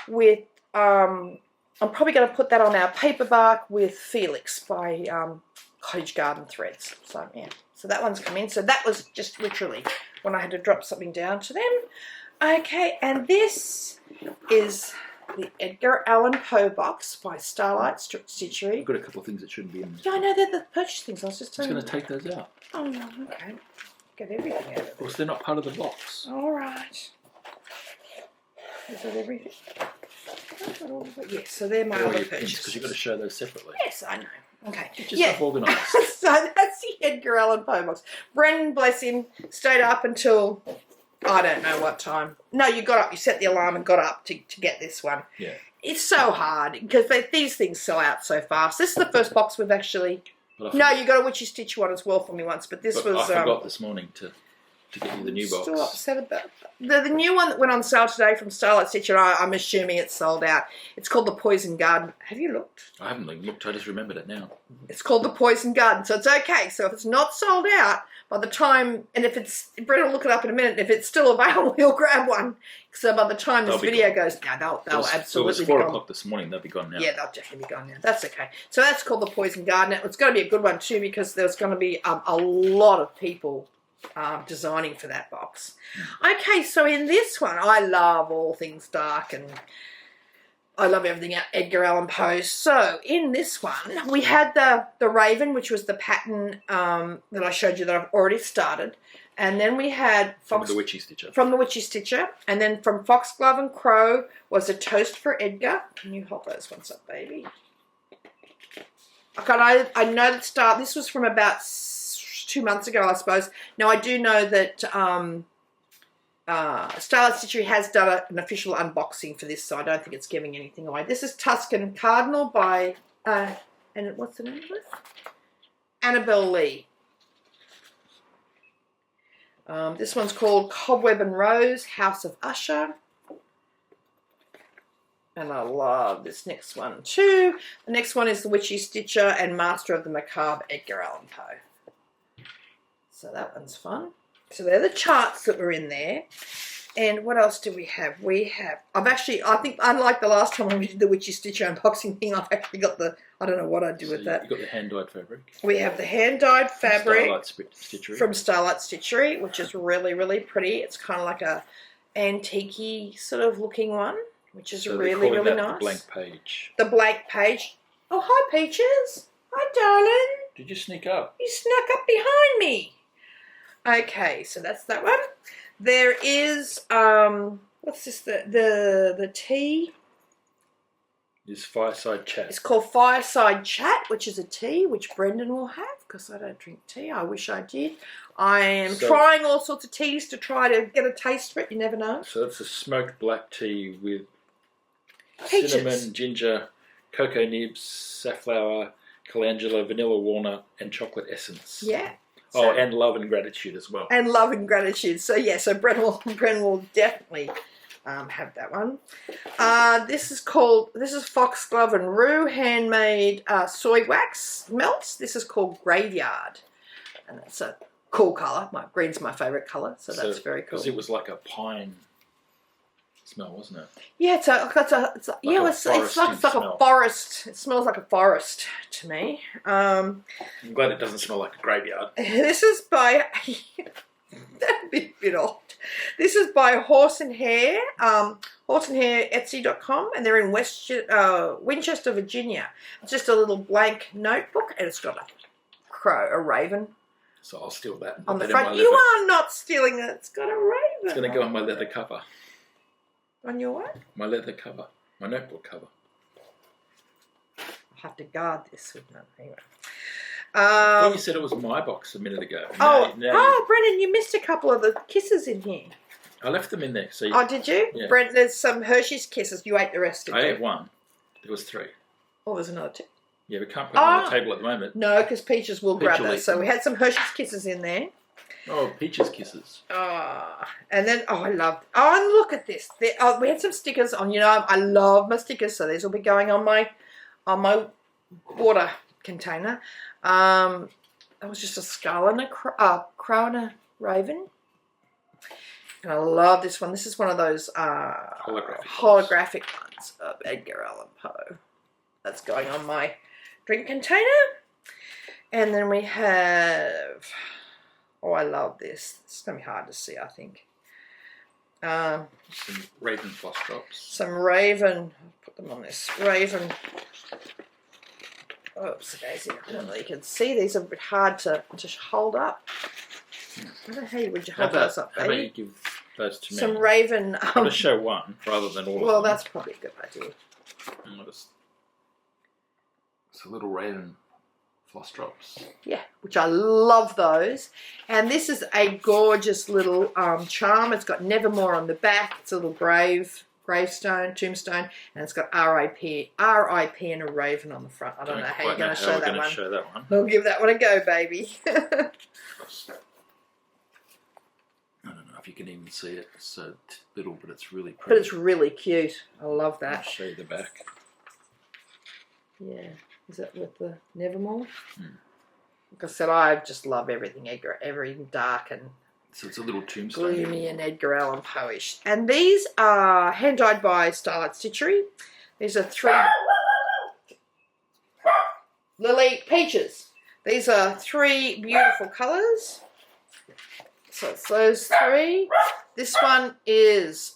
with, I'm probably going to put that on our paper bark with Felix by Cottage Garden Threads. So yeah, so that one's come in. So that was just literally when I had to drop something down to them. Okay, and this is the Edgar Allen Poe Box by Starlight Stitchery. I've got a couple of things that shouldn't be in there. Yeah, I know, they're the purchase things. I was just going to take those out. Oh, no, okay. Get everything out of it. Of course, they're not part of the box. All right. Is that everything? Yes, so they're my other purchases. Because you've got to show those separately. Yes, I know. Okay. Get yourself organised. So that's the Edgar Allen Poe Box. Brendan, bless him, stayed up until I don't know what time. No, you got up, you set the alarm and got up to get this one. Yeah. It's so hard because these things sell out so fast. This is the first box we've actually... No, you got a Witchy Stitch one as well for me once, but this was... I forgot this morning to get you the new box. Still upset about that. The new one that went on sale today from Starlight Stitch, and I'm assuming it's sold out. It's called the Poison Garden. Have you looked? I haven't looked. I just remembered it now. It's called the Poison Garden, so it's okay. So if it's not sold out by the time, and if Brett will look it up in a minute. If it's still available, he'll grab one. So by the time this video goes, they'll absolutely be gone. It was 4 o'clock this morning. They'll be gone now. Yeah, they'll definitely be gone now. That's okay. So that's called the Poison Garden. It's going to be a good one too because there's going to be a lot of people designing for that box. Okay, so in this one, I love all things dark and I love everything Edgar Allan Poe. So in this one, we had the Raven, which was the pattern that I showed you that I've already started. And then we had from the Witchy Stitcher. From the Witchy Stitcher. And then from Foxglove and Crow was a Toast for Edgar. Can you hold those ones up, baby? Okay, I know that this was from about 2 months ago, I suppose. Now, I do know that Starlight Stitchery has done an official unboxing for this, so I don't think it's giving anything away. This is Tuscan Cardinal by, and what's the name of it? Annabelle Lee. This one's called Cobweb and Rose, House of Usher. And I love this next one too. The next one is the Witchy Stitcher and Master of the Macabre, Edgar Allan Poe. So that one's fun. So they're the charts that were in there. And what else do we have? I think unlike the last time when we did the Witchy Stitcher unboxing thing, I've actually got I don't know what I'd do with that. You've got the hand-dyed fabric. We have the hand-dyed fabric Starlight Stitchery. From Starlight Stitchery, which is really, really pretty. It's kind of like a antique-y sort of looking one, which is really, really nice. The blank page. The blank page. Oh, hi, Peaches. Hi, darling. Did you sneak up? You snuck up behind me. Okay, so that's that one. There is what's this? The tea. This Fireside Chat. It's called Fireside Chat, which is a tea which Brendan will have because I don't drink tea. I wish I did. I am trying all sorts of teas to try to get a taste for it. You never know. So it's a smoked black tea with Peaches. cinnamon, ginger, cocoa nibs, safflower, calendula, vanilla walnut, and chocolate essence. Yeah. So, and love and gratitude as well. And love and gratitude. So yeah, so Bren will definitely have that one. This is Foxglove and Rue handmade soy wax melts. This is called Graveyard, and that's a cool colour. Green's my favourite colour, so that's very cool. Because it was like a pine smell, wasn't it? Yeah, it's like a forest. It smells like a forest to me. I'm glad it doesn't smell like a graveyard. This is by that'd be a bit odd. This is by Horse and Hair, horseandhairetsy.com, and they're in Winchester, Virginia. It's just a little blank notebook, and it's got a raven. So I'll steal that. On the front. You are not stealing it. It's got a raven. It's going to go on my leather cover. On your what? My leather cover. My notebook cover. I'll have to guard this with that anyway. I thought you said it was my box a minute ago. Brendan, you missed a couple of the kisses in here. I left them in there. So did you? Yeah. Brendan, there's some Hershey's Kisses. You ate the rest, I ate one. There was 3. Oh, there's another 2. Yeah, we can't put them on the table at the moment. No, because Peaches will grab those. So we had some Hershey's Kisses in there. Oh, Peaches Kisses. And then, I loved... Oh, and look at this. We had some stickers on. You know, I love my stickers, so these will be going on my water container. It was just a skull and a crow and a raven. And I love this one. This is one of those holographic ones of Edgar Allen Poe. That's going on my drink container. And then we have... Oh, I love this. It's going to be hard to see, I think. Some raven floss drops. Some raven... I'll put them on this. Raven... Oops, daisy. I don't know if you can see. These are a bit hard to hold up. I don't know how would you hold those up, baby? How about you give those to me? Some raven... I'll just show one rather than all of them. Well, that's probably a good idea. It's a little raven floss drops. Yeah, which I love those. And this is a gorgeous little charm. It's got Nevermore on the back. It's a little gravestone, tombstone, and it's got R.I.P. and a raven on the front. I don't know how you're going to show that one. We'll give that one a go, baby. I don't know if you can even see it. It's so little, but it's really pretty. But it's really cute. I love that. I'll show you the back. Yeah. Is that with the Nevermore? Like I said, I just love everything everything dark and so it's a little tombstone. Gloomy and Edgar Allan Poe-ish. And these are hand-dyed by Starlight Stitchery. These are 3... Lily, Peaches. These are 3 beautiful colours. So it's those 3. This one is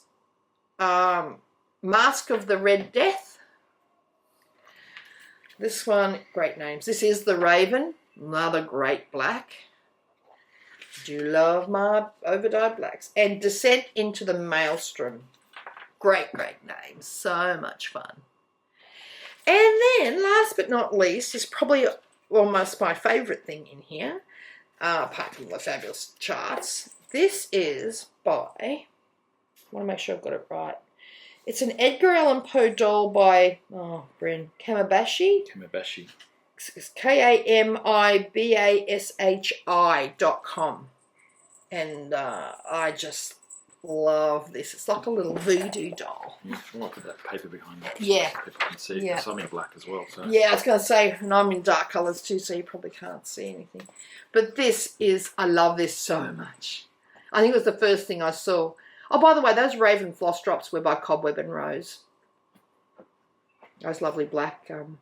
Mask of the Red Death. This one, great names. This is the Raven, another great black. Do love my overdyed blacks. And Descent into the Maelstrom. Great names. So much fun. And then, last but not least, is probably almost my favourite thing in here, apart from the fabulous charts. This is by, I want to make sure I've got it right. It's an Edgar Allan Poe doll by, Bren, Kamibashi. It's KAMIBASHI.com. And I just love this. It's like a little voodoo doll. Yeah, I might put that paper behind that. Yeah. People can see. Yeah. I'm in black as well. So. Yeah, I was going to say, and I'm in dark colours too, so you probably can't see anything. But this is, I love this so much. I think it was the first thing I saw. Oh, by the way, those Raven floss drops were by Cobweb and Rose. Those lovely black, isn't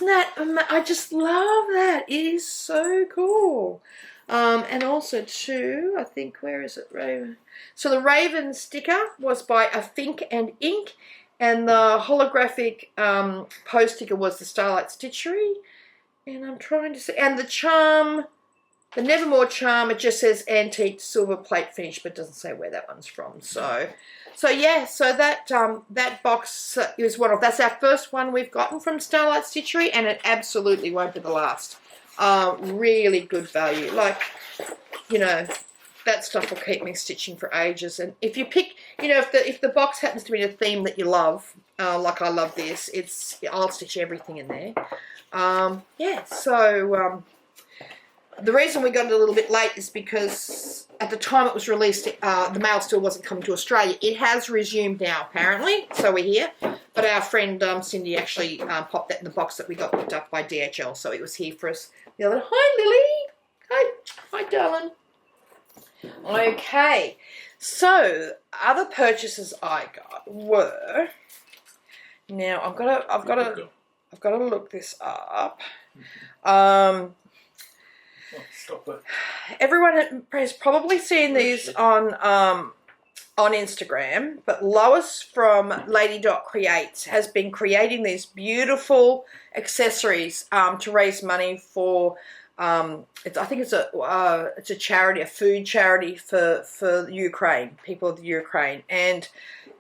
that, I just love that. It is so cool. And also too, I think, where is it, Raven? So the Raven sticker was by A Fink and Ink, And the holographic Poe sticker was the Starlight Stitchery. And I'm trying to see. And the charm, the Nevermore charm, it just says antique silver plate finish, but doesn't say where that one's from. So yeah, so that that box is that's our first one we've gotten from Starlight Stitchery, and it absolutely won't be the last. Really good value. Like, you know, that stuff will keep me stitching for ages. And if you pick, you know, if the box happens to be a theme that you love, like I love this, I'll stitch everything in there. Yeah, so the reason we got it a little bit late is because at the time it was released, the mail still wasn't coming to Australia. It has resumed now, apparently, so we're here. But our friend Cindy actually popped that in the box that we got picked up by DHL, so it was here for us the other. Hi, Lily. Hi, darling. Okay, so other purchases I got were. Now I've got to look this up. Stop it. Everyone has probably seen these on Instagram, but Lois from Lady Creates has been creating these beautiful accessories to raise money for. I think it's a charity, a food charity for Ukraine, people of the Ukraine, and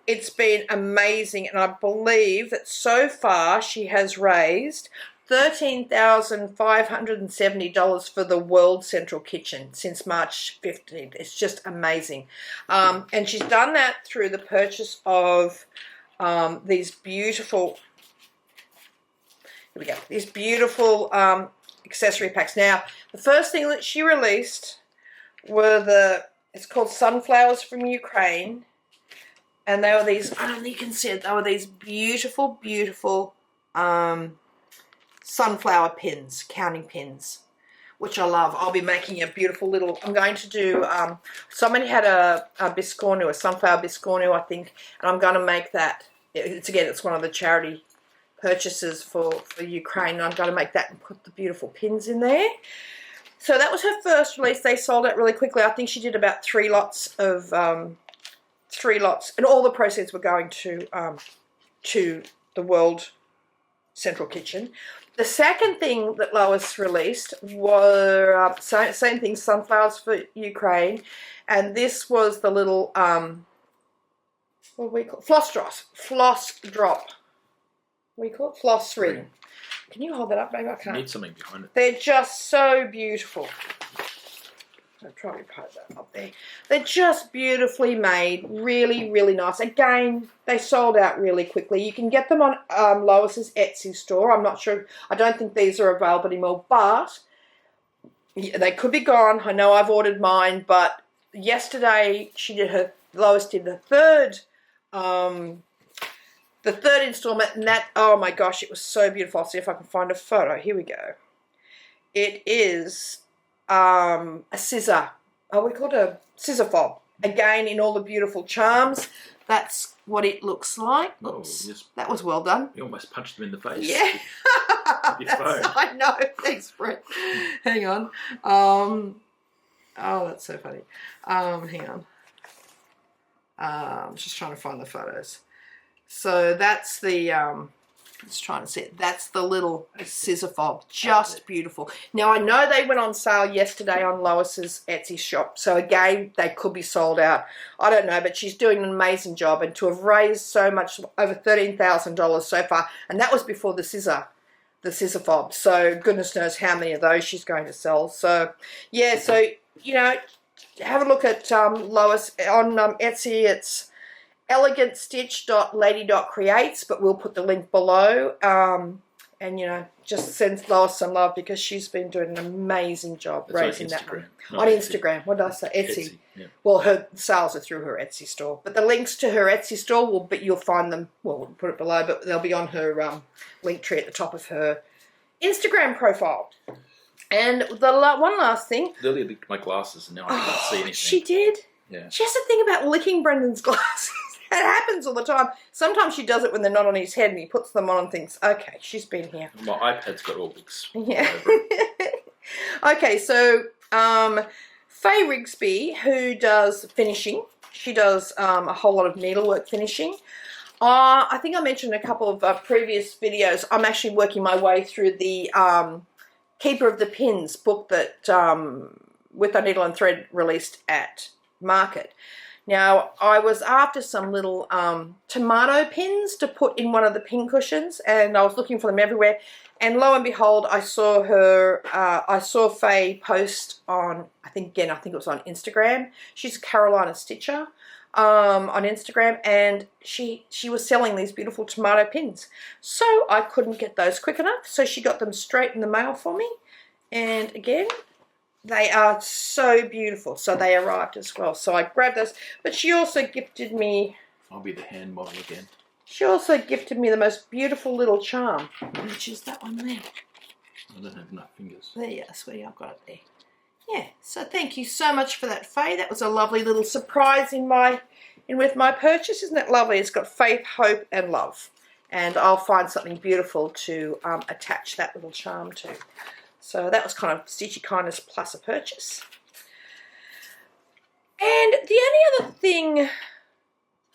it's been amazing. And I believe that so far she has raised $13,570 for the World Central Kitchen since March 15th. It's just amazing. And she's done that through the purchase of these beautiful, here we go, these beautiful accessory packs. Now, the first thing that she released were it's called Sunflowers from Ukraine. And they were these, I don't know, you can see it, they were these beautiful, beautiful sunflower pins, counting pins, which I love. I'll be making a beautiful little, I'm going to do, somebody had a biscornu, a sunflower biscornu, I think, and I'm going to make that. It's one of the charity purchases for Ukraine. I'm going to make that and put the beautiful pins in there. So that was her first release. They sold out really quickly. I think she did about 3 lots, and all the proceeds were going to the World Central Kitchen. The second thing that Lois released were same thing, sunflowers for Ukraine, and this was the little what do we call it? Floss drop. What do you call it? Floss ring. Can you hold that up, baby? I can't. Need something behind it. They're just so beautiful. I'll try to put that up there. They're just beautifully made, really, really nice. Again, they sold out really quickly. You can get them on Lois's Etsy store. I'm not sure. I don't think these are available anymore, but they could be gone. I know I've ordered mine, but yesterday Lois did the third installment, and that, oh my gosh, it was so beautiful. I'll see if I can find a photo. Here we go. It is a scissor. We call it a scissor fob. Again, in all the beautiful charms. That's what it looks like. Oops, that was well done. You almost punched them in the face. Yeah. With your phone. I know. Thanks, Brett. Hang on. Oh, that's so funny. Hang on. I'm just trying to find the photos. So that's the, just trying to see it. That's the little scissor fob. Just beautiful. Now, I know they went on sale yesterday on Lois's Etsy shop. So, again, they could be sold out. I don't know, but she's doing an amazing job. And to have raised so much, over $13,000 so far, and that was before the scissor fob. So, goodness knows how many of those she's going to sell. So, yeah, so, you know, have a look at Lois on Etsy. It's elegantstitch.lady.creates, but we'll put the link below. And, you know, just send Lois some love because she's been doing an amazing job raising that one. On Instagram. What did I say? Etsy. Yeah. Well, her sales are through her Etsy store. But the links to her Etsy store, you'll find them, well, we'll put it below, but they'll be on her link tree at the top of her Instagram profile. And the one last thing. Lily licked my glasses and now I can't see anything. She did? Yeah. She has a thing about licking Brendan's glasses. It happens all the time. Sometimes she does it when they're not on his head and he puts them on and thinks, okay, she's been here. My iPad's got all licks. Yeah. Okay, so Faye Rigsby, who does finishing, she does a whole lot of needlework finishing. I think I mentioned in a couple of previous videos, I'm actually working my way through the Keeper of the Pins book that With a Needle and Thread released at Market. Now, I was after some little tomato pins to put in one of the pin cushions, and I was looking for them everywhere. And lo and behold, I saw Faye post on, I think it was on Instagram. She's a Carolina Stitcher on Instagram, and she was selling these beautiful tomato pins. So I couldn't get those quick enough, so she got them straight in the mail for me. And again, they are so beautiful. So they arrived as well. So I grabbed those. But she also gifted me... I'll be the hand model again. She also gifted me the most beautiful little charm, which is that one there. I don't have enough fingers. There you are, sweetie. I've got it there. Yeah. So thank you so much for that, Faye. That was a lovely little surprise with my purchase. Isn't it lovely? It's got faith, hope, and love. And I'll find something beautiful to attach that little charm to. So that was kind of Stitchy Kindness plus a purchase. And the only other thing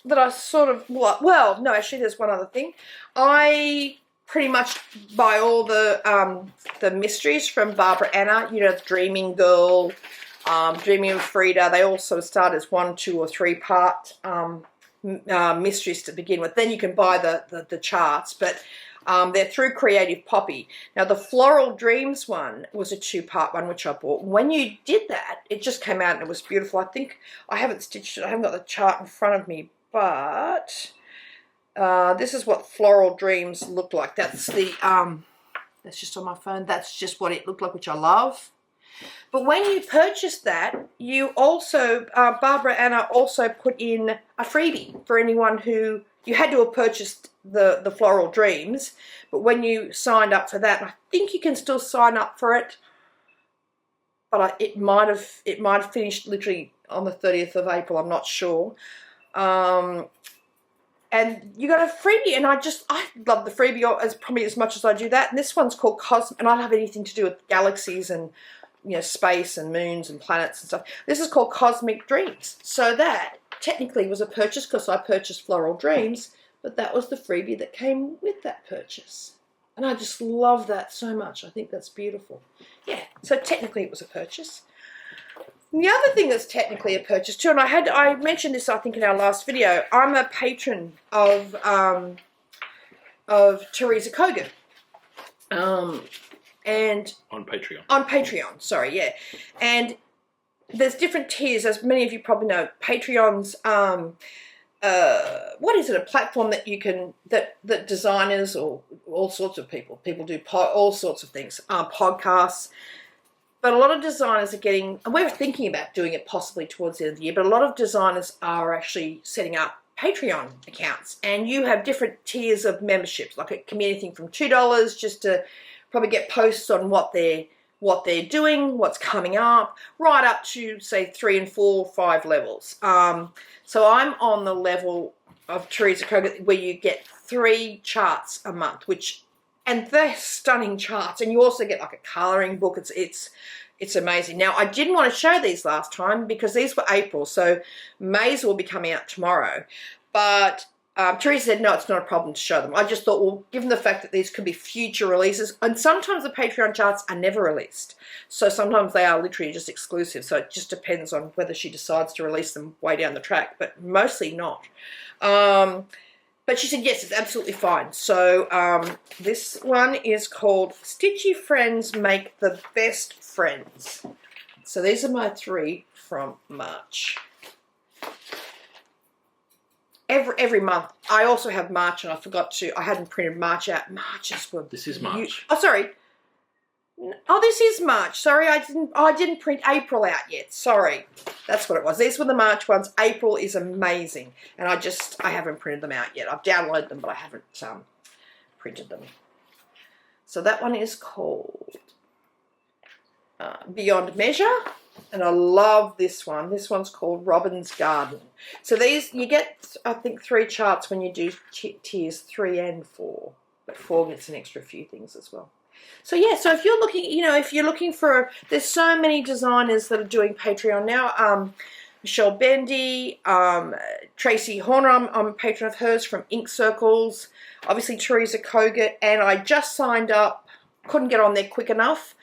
that I sort of, well, no, actually there's one other thing. I pretty much buy all the mysteries from Barbara Anna, you know, Dreaming Girl, Dreaming of Frida. They all sort of start as 1, 2, or 3 part mysteries to begin with. Then you can buy the charts, but they're through Creative Poppy. Now, the Floral Dreams one was a 2-part one, which I bought. When you did that, it just came out and it was beautiful. I think I haven't stitched it. I haven't got the chart in front of me, but this is what Floral Dreams looked like. That's the, that's just on my phone. That's just what it looked like, which I love. But when you purchased that, you also, Barbara Anna also put in a freebie for anyone who, you had to have purchased the Floral Dreams, but when you signed up for that, I think you can still sign up for it, but it might have finished literally on the 30th of April, I'm not sure. And you got a freebie, and I love the freebie probably as much as I do that. And this one's called Cosmic, and I don't have anything to do with galaxies and, you know, space and moons and planets and stuff. This is called Cosmic Dreams. So that technically was a purchase because I purchased Floral Dreams, but that was the freebie that came with that purchase. And I just love that so much. I think that's beautiful. Yeah, so technically it was a purchase. And the other thing that's technically a purchase too, and I mentioned this I think in our last video, I'm a patron of Teresa Kogan. And on Patreon. On Patreon, sorry, yeah. And there's different tiers, as many of you probably know. Patreon's what is it? A platform that you can that designers or all sorts of people do all sorts of things, podcasts. But a lot of designers are getting, and we're thinking about doing it possibly towards the end of the year, but a lot of designers are actually setting up Patreon accounts, and you have different tiers of memberships. Like it can be anything from $2 just to probably get posts on what they're doing, what's coming up, right up to say 3 and 4, 5 levels. So I'm on the level of Teresa Kogan where you get 3 charts a month, and they're stunning charts, and you also get like a colouring book. It's amazing. Now, I didn't want to show these last time because these were April, so May's will be coming out tomorrow. But Teresa said, no, it's not a problem to show them. I just thought, well, given the fact that these could be future releases, and sometimes the Patreon charts are never released. So sometimes they are literally just exclusive. So it just depends on whether she decides to release them way down the track, but mostly not. But she said, yes, it's absolutely fine. So this one is called Stitchy Friends Make the Best Friends. So these are my 3 from March. Every month. I also have March, and I hadn't printed March out. Marches were... This is March. Oh, sorry. Oh, this is March. Sorry, I didn't print April out yet. Sorry. That's what it was. These were the March ones. April is amazing. And I haven't printed them out yet. I've downloaded them, but I haven't printed them. So that one is called Beyond Measure. And I love this one. This one's called Robin's Garden. So these, you get, I think, 3 charts when you do tiers 3 and 4. But 4 gets an extra few things as well. So yeah, so if you're looking, if you're looking for, there's so many designers that are doing Patreon now. Michelle Bendy, Tracy Horner, I'm a patron of hers from Ink Circles, obviously Teresa Kogut, and I just signed up, couldn't get on there quick enough.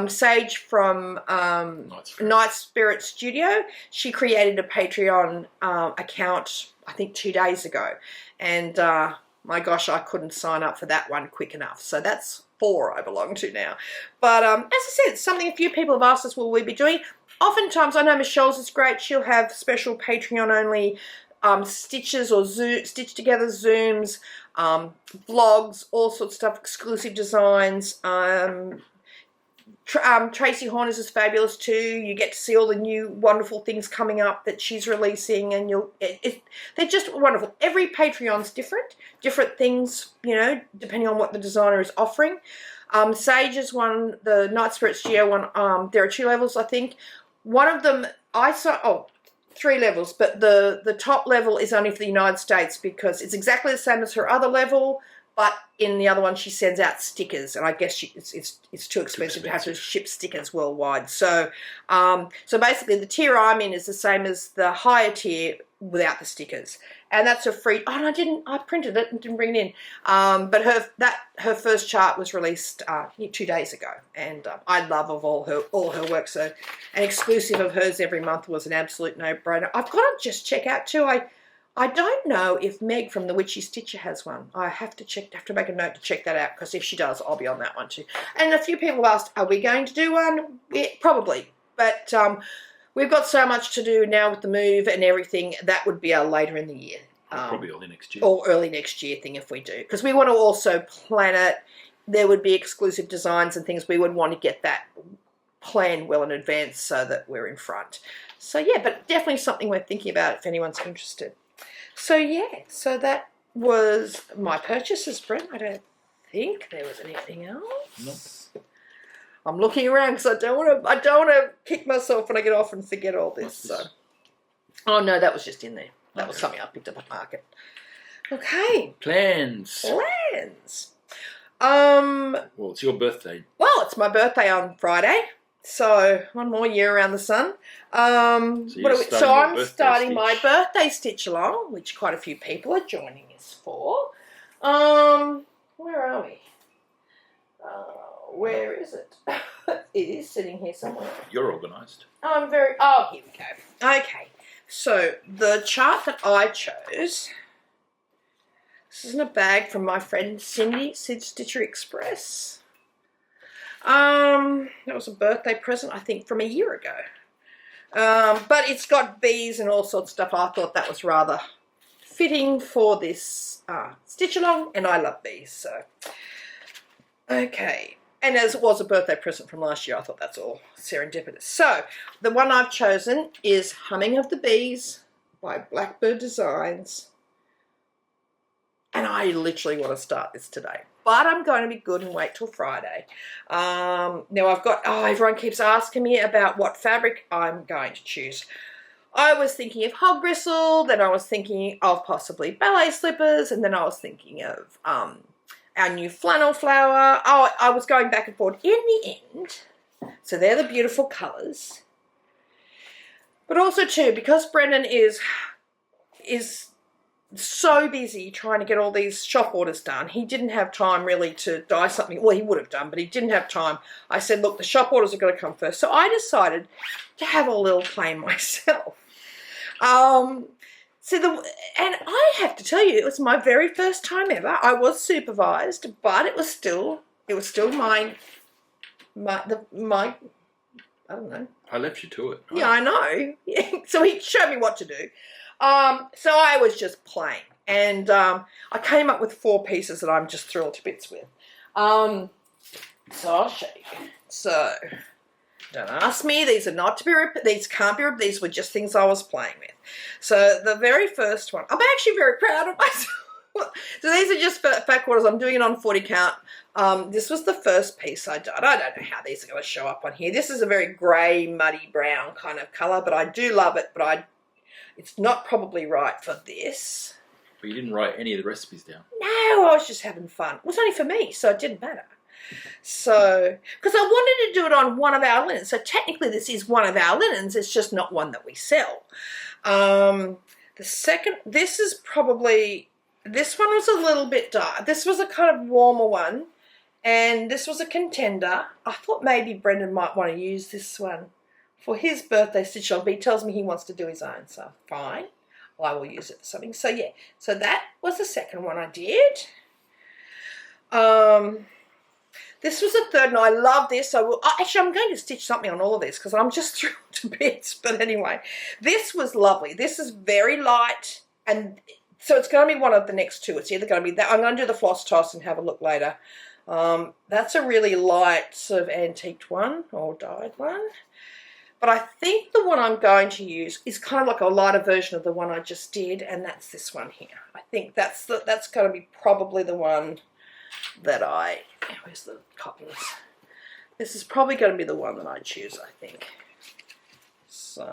Sage from Night Spirit Studio, she created a Patreon account, I think 2 days ago, and my gosh, I couldn't sign up for that one quick enough. So that's 4 I belong to now. But as I said, it's something a few people have asked us, will we be doing? Oftentimes, I know Michelle's is great. She'll have special Patreon-only stitches or stitch together Zooms, vlogs, all sorts of stuff, exclusive designs. Tracy Horner's is fabulous too. You get to see all the new wonderful things coming up that she's releasing, and they're just wonderful. Every Patreon's different things, you know, depending on what the designer is offering. Sage's one, the Night Spirit Studio one, there are 2 levels, I think. One of them, I saw, 3 levels, but the top level is only for the United States because it's exactly the same as her other level, but in the other one she sends out stickers, and I guess it's too expensive to have to ship stickers worldwide. So so basically the tier I'm in is the same as the higher tier without the stickers, and that's a free. Oh, and I printed it and didn't bring it in. But her first chart was released 2 days ago, and I love all her work. So an exclusive of hers every month was an absolute no-brainer. I've got to just check out too. I don't know if Meg from the Witchy Stitcher has one. I have to make a note to check that out, because if she does, I'll be on that one too. And a few people have asked, are we going to do one? Yeah, probably. But we've got so much to do now with the move and everything. That would be later in the year. Probably early next year. Or early next year thing if we do. Because we want to also plan it. There would be exclusive designs and things. We would want to get that planned well in advance so that we're in front. So yeah, but definitely something we're thinking about if anyone's interested. So yeah, so that was my purchases, Brent. I don't think there was anything else. Nope. I'm looking around because I don't want to kick myself when I get off and forget all this. So, oh no, that was just in there. That was something I picked up at market. Okay. Plans. Well, it's your birthday. Well, it's my birthday on Friday. So, one more year around the sun. So I'm starting my birthday stitch along, which quite a few people are joining us for. Where are we? Where is it? It is sitting here somewhere. You're organised. Oh, here we go. Okay. So, the chart that I chose, this is in a bag from my friend Cindy, Sid Stitcher Express. That was a birthday present, I think, from a year ago. But it's got bees and all sorts of stuff. I thought that was rather fitting for this stitch along, and I love bees, so. Okay. And as it was a birthday present from last year, I thought that's all serendipitous. So, the one I've chosen is Humming of the Bees by Blackbird Designs. And I literally want to start this today. But I'm going to be good and wait till Friday. Now I've got, everyone keeps asking me about what fabric I'm going to choose. I was thinking of hog bristle, then I was thinking of possibly ballet slippers, and then I was thinking of our new flannel flower. Oh, I was going back and forth. In the end, so they're the beautiful colours. But also too, because Brendan is so busy trying to get all these shop orders done, he didn't have time really to dye something. Well, he would have done, but he didn't have time. I said, look, the shop orders are going to come first. So I decided to have a little play myself. And I have to tell you, it was my very first time ever. I was supervised, but it was still my I don't know. I left you to it. Right? Yeah, I know. So he showed me what to do. So I was just playing, and I came up with 4 pieces that I'm just thrilled to bits with. So I'll show you. So don't ask me. These are not to be these can't be these were just things I was playing with. So the very first one, I'm actually very proud of myself. So these are just fat quarters. I'm doing it on 40 count. This was the first piece I did. I don't know how these are going to show up on here. This is a very grey, muddy brown kind of colour, but I do love it. But it's not probably right for this. But you didn't write any of the recipes down. No, I was just having fun. It was only for me, so it didn't matter. So, because I wanted to do it on one of our linens. So technically this is one of our linens. It's just not one that we sell. The second, this is probably, this one was a little bit dark. This was a kind of warmer one. And this was a contender. I thought maybe Brendan might want to use this one for his birthday stitch on, but he tells me he wants to do his own, so fine. I will use it for something. So yeah, so that was the second one I did. This was the third, and I love this. So actually, I'm going to stitch something on all of this because I'm just thrilled to bits. But anyway, this was lovely. This is very light, and so it's going to be one of the next two. It's either going to be that. I'm going to do the floss toss and have a look later. That's a really light sort of antiqued one or dyed one. But I think the one I'm going to use is kind of like a lighter version of the one I just did, and that's this one here. I think that's going to be probably the one that where's the copies? This is probably going to be the one that I choose, I think. So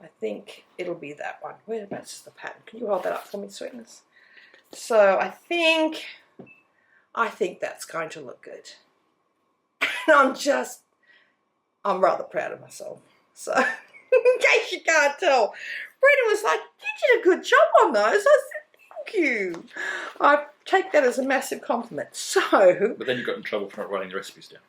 I think it'll be that one. Whereabouts is the pattern? Can you hold that up for me, sweetness? So I think that's going to look good. And I'm rather proud of myself. So, in case you can't tell, Brendan was like, you did a good job on those. I said, thank you. I take that as a massive compliment. So. But then you got in trouble for not writing the recipes down.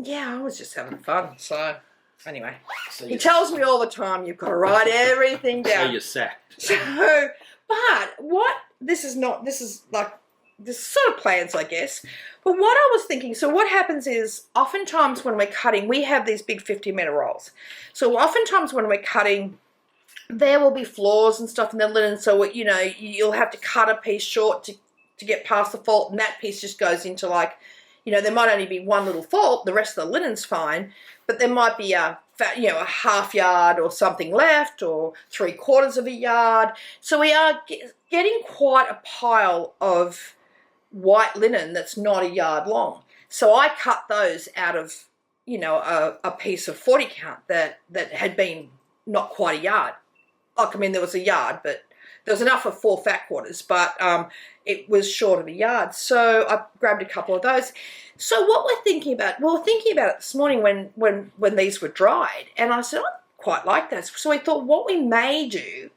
Yeah, I was just having fun. So, anyway. So he tells me all the time, you've got to write everything down. So you're sacked. So, but what, this is sort of plans, I guess. But what I was thinking, so what happens is, oftentimes when we're cutting, we have these big 50-meter rolls. So oftentimes when we're cutting, there will be flaws and stuff in the linen. So, you know, you'll have to cut a piece short to get past the fault, and that piece just goes into like, you know, there might only be one little fault, the rest of the linen's fine, but there might be a half yard or something left, or 3/4 of a yard. So we are getting quite a pile of white linen that's not a yard long. So I cut those out of, you know, a piece of 40 count that had been not quite a yard. Like, I mean, there was a yard, but there was enough of 4 fat quarters, but it was short of a yard. So I grabbed a couple of those. So what we're thinking about, we were thinking about it this morning when these were dried, and I said, I quite like that. So we thought what we may do,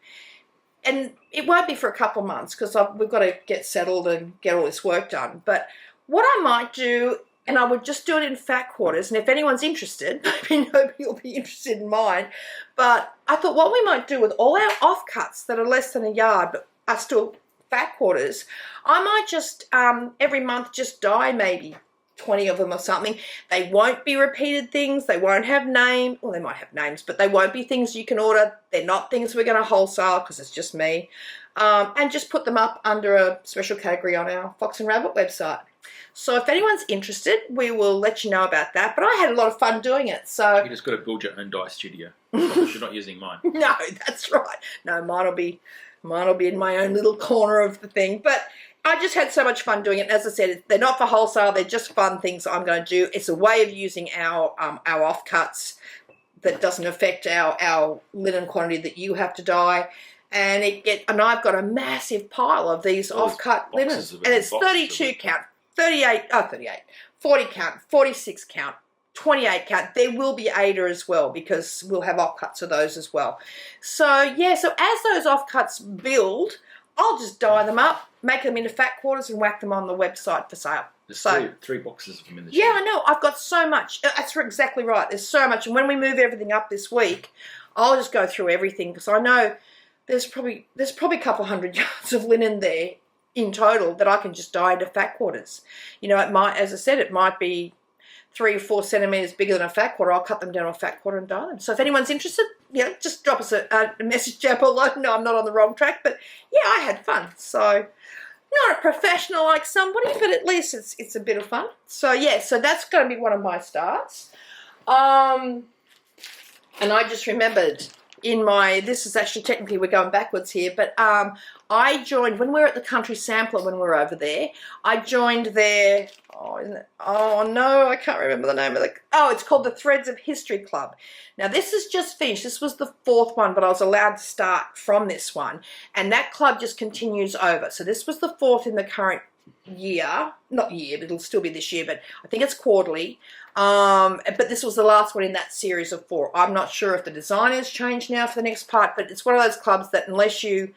and it won't be for a couple of months because we've got to get settled and get all this work done. But what I might do, and I would just do it in fat quarters, and if anyone's interested, maybe nobody will be interested in mine, but I thought what we might do with all our offcuts that are less than a yard but are still fat quarters, I might just every month just dye maybe 20 of them or something. They won't be repeated things. They won't have name. Well, they might have names, but they won't be things you can order. They're not things we're going to wholesale because it's just me. And just put them up under a special category on our Fox and Rabbit website. So if anyone's interested, we will let you know about that. But I had a lot of fun doing it. So you just got to build your own dye studio. You're not using mine. No, that's right. No, mine will be in my own little corner of the thing. But I just had so much fun doing it. As I said, they're not for wholesale. They're just fun things I'm going to do. It's a way of using our offcuts that doesn't affect our linen quantity that you have to dye. And I've got a massive pile of these offcut linens. And it's 32 count, 40 count, 46 count, 28 count. There will be Ada as well because we'll have offcuts of those as well. So, yeah, so as those offcuts build, I'll just dye them up, make them into fat quarters and whack them on the website for sale. There's three boxes of them in the shed. Yeah, I know. I've got so much. That's exactly right. There's so much. And when we move everything up this week, I'll just go through everything because I know there's probably a couple hundred yards of linen there in total that I can just dye into fat quarters. You know, it might, as I said, it might be 3 or 4 centimetres bigger than a fat quarter. I'll cut them down to a fat quarter and dye them. So if anyone's interested, just drop us a message down below. No, I'm not on the wrong track, but yeah, I had fun. So not a professional like somebody, but at least it's a bit of fun. So yeah, so that's going to be one of my starts. And I just remembered this is actually technically we're going backwards here, but I joined, when we were at the Country Sampler when we were over there, I joined their, oh no, I can't remember the name of it's called the Threads of History Club. Now this is just finished, this was the 4th one, but I was allowed to start from this one, and that club just continues over. So this was the 4th in the current year, not year, but it'll still be this year, but I think it's quarterly. But this was the last one in that series of 4. I'm not sure if the design has changed now for the next part, but it's one of those clubs that unless you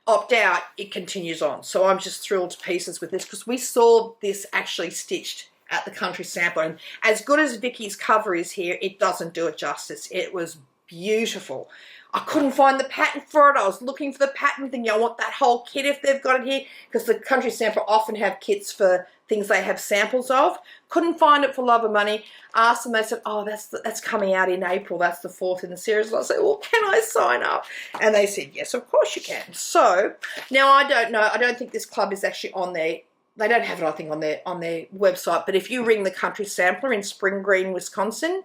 opt out, it continues on. So I'm just thrilled to pieces with this because we saw this actually stitched at the Country Sampler, and as good as Vicky's cover is here, it doesn't do it justice. It was beautiful. I couldn't find the pattern for it. I was looking for the pattern, thinking I want that whole kit if they've got it here, because the Country Sampler often have kits for things they have samples of. Couldn't find it for love of money. Asked them, they said, oh, that's coming out in April. That's the 4th in the series. And I said, well, can I sign up? And they said, yes, of course you can. So now I don't know. I don't think this club is actually on there. They don't have it, I think, on their website. But if you ring the Country Sampler in Spring Green, Wisconsin,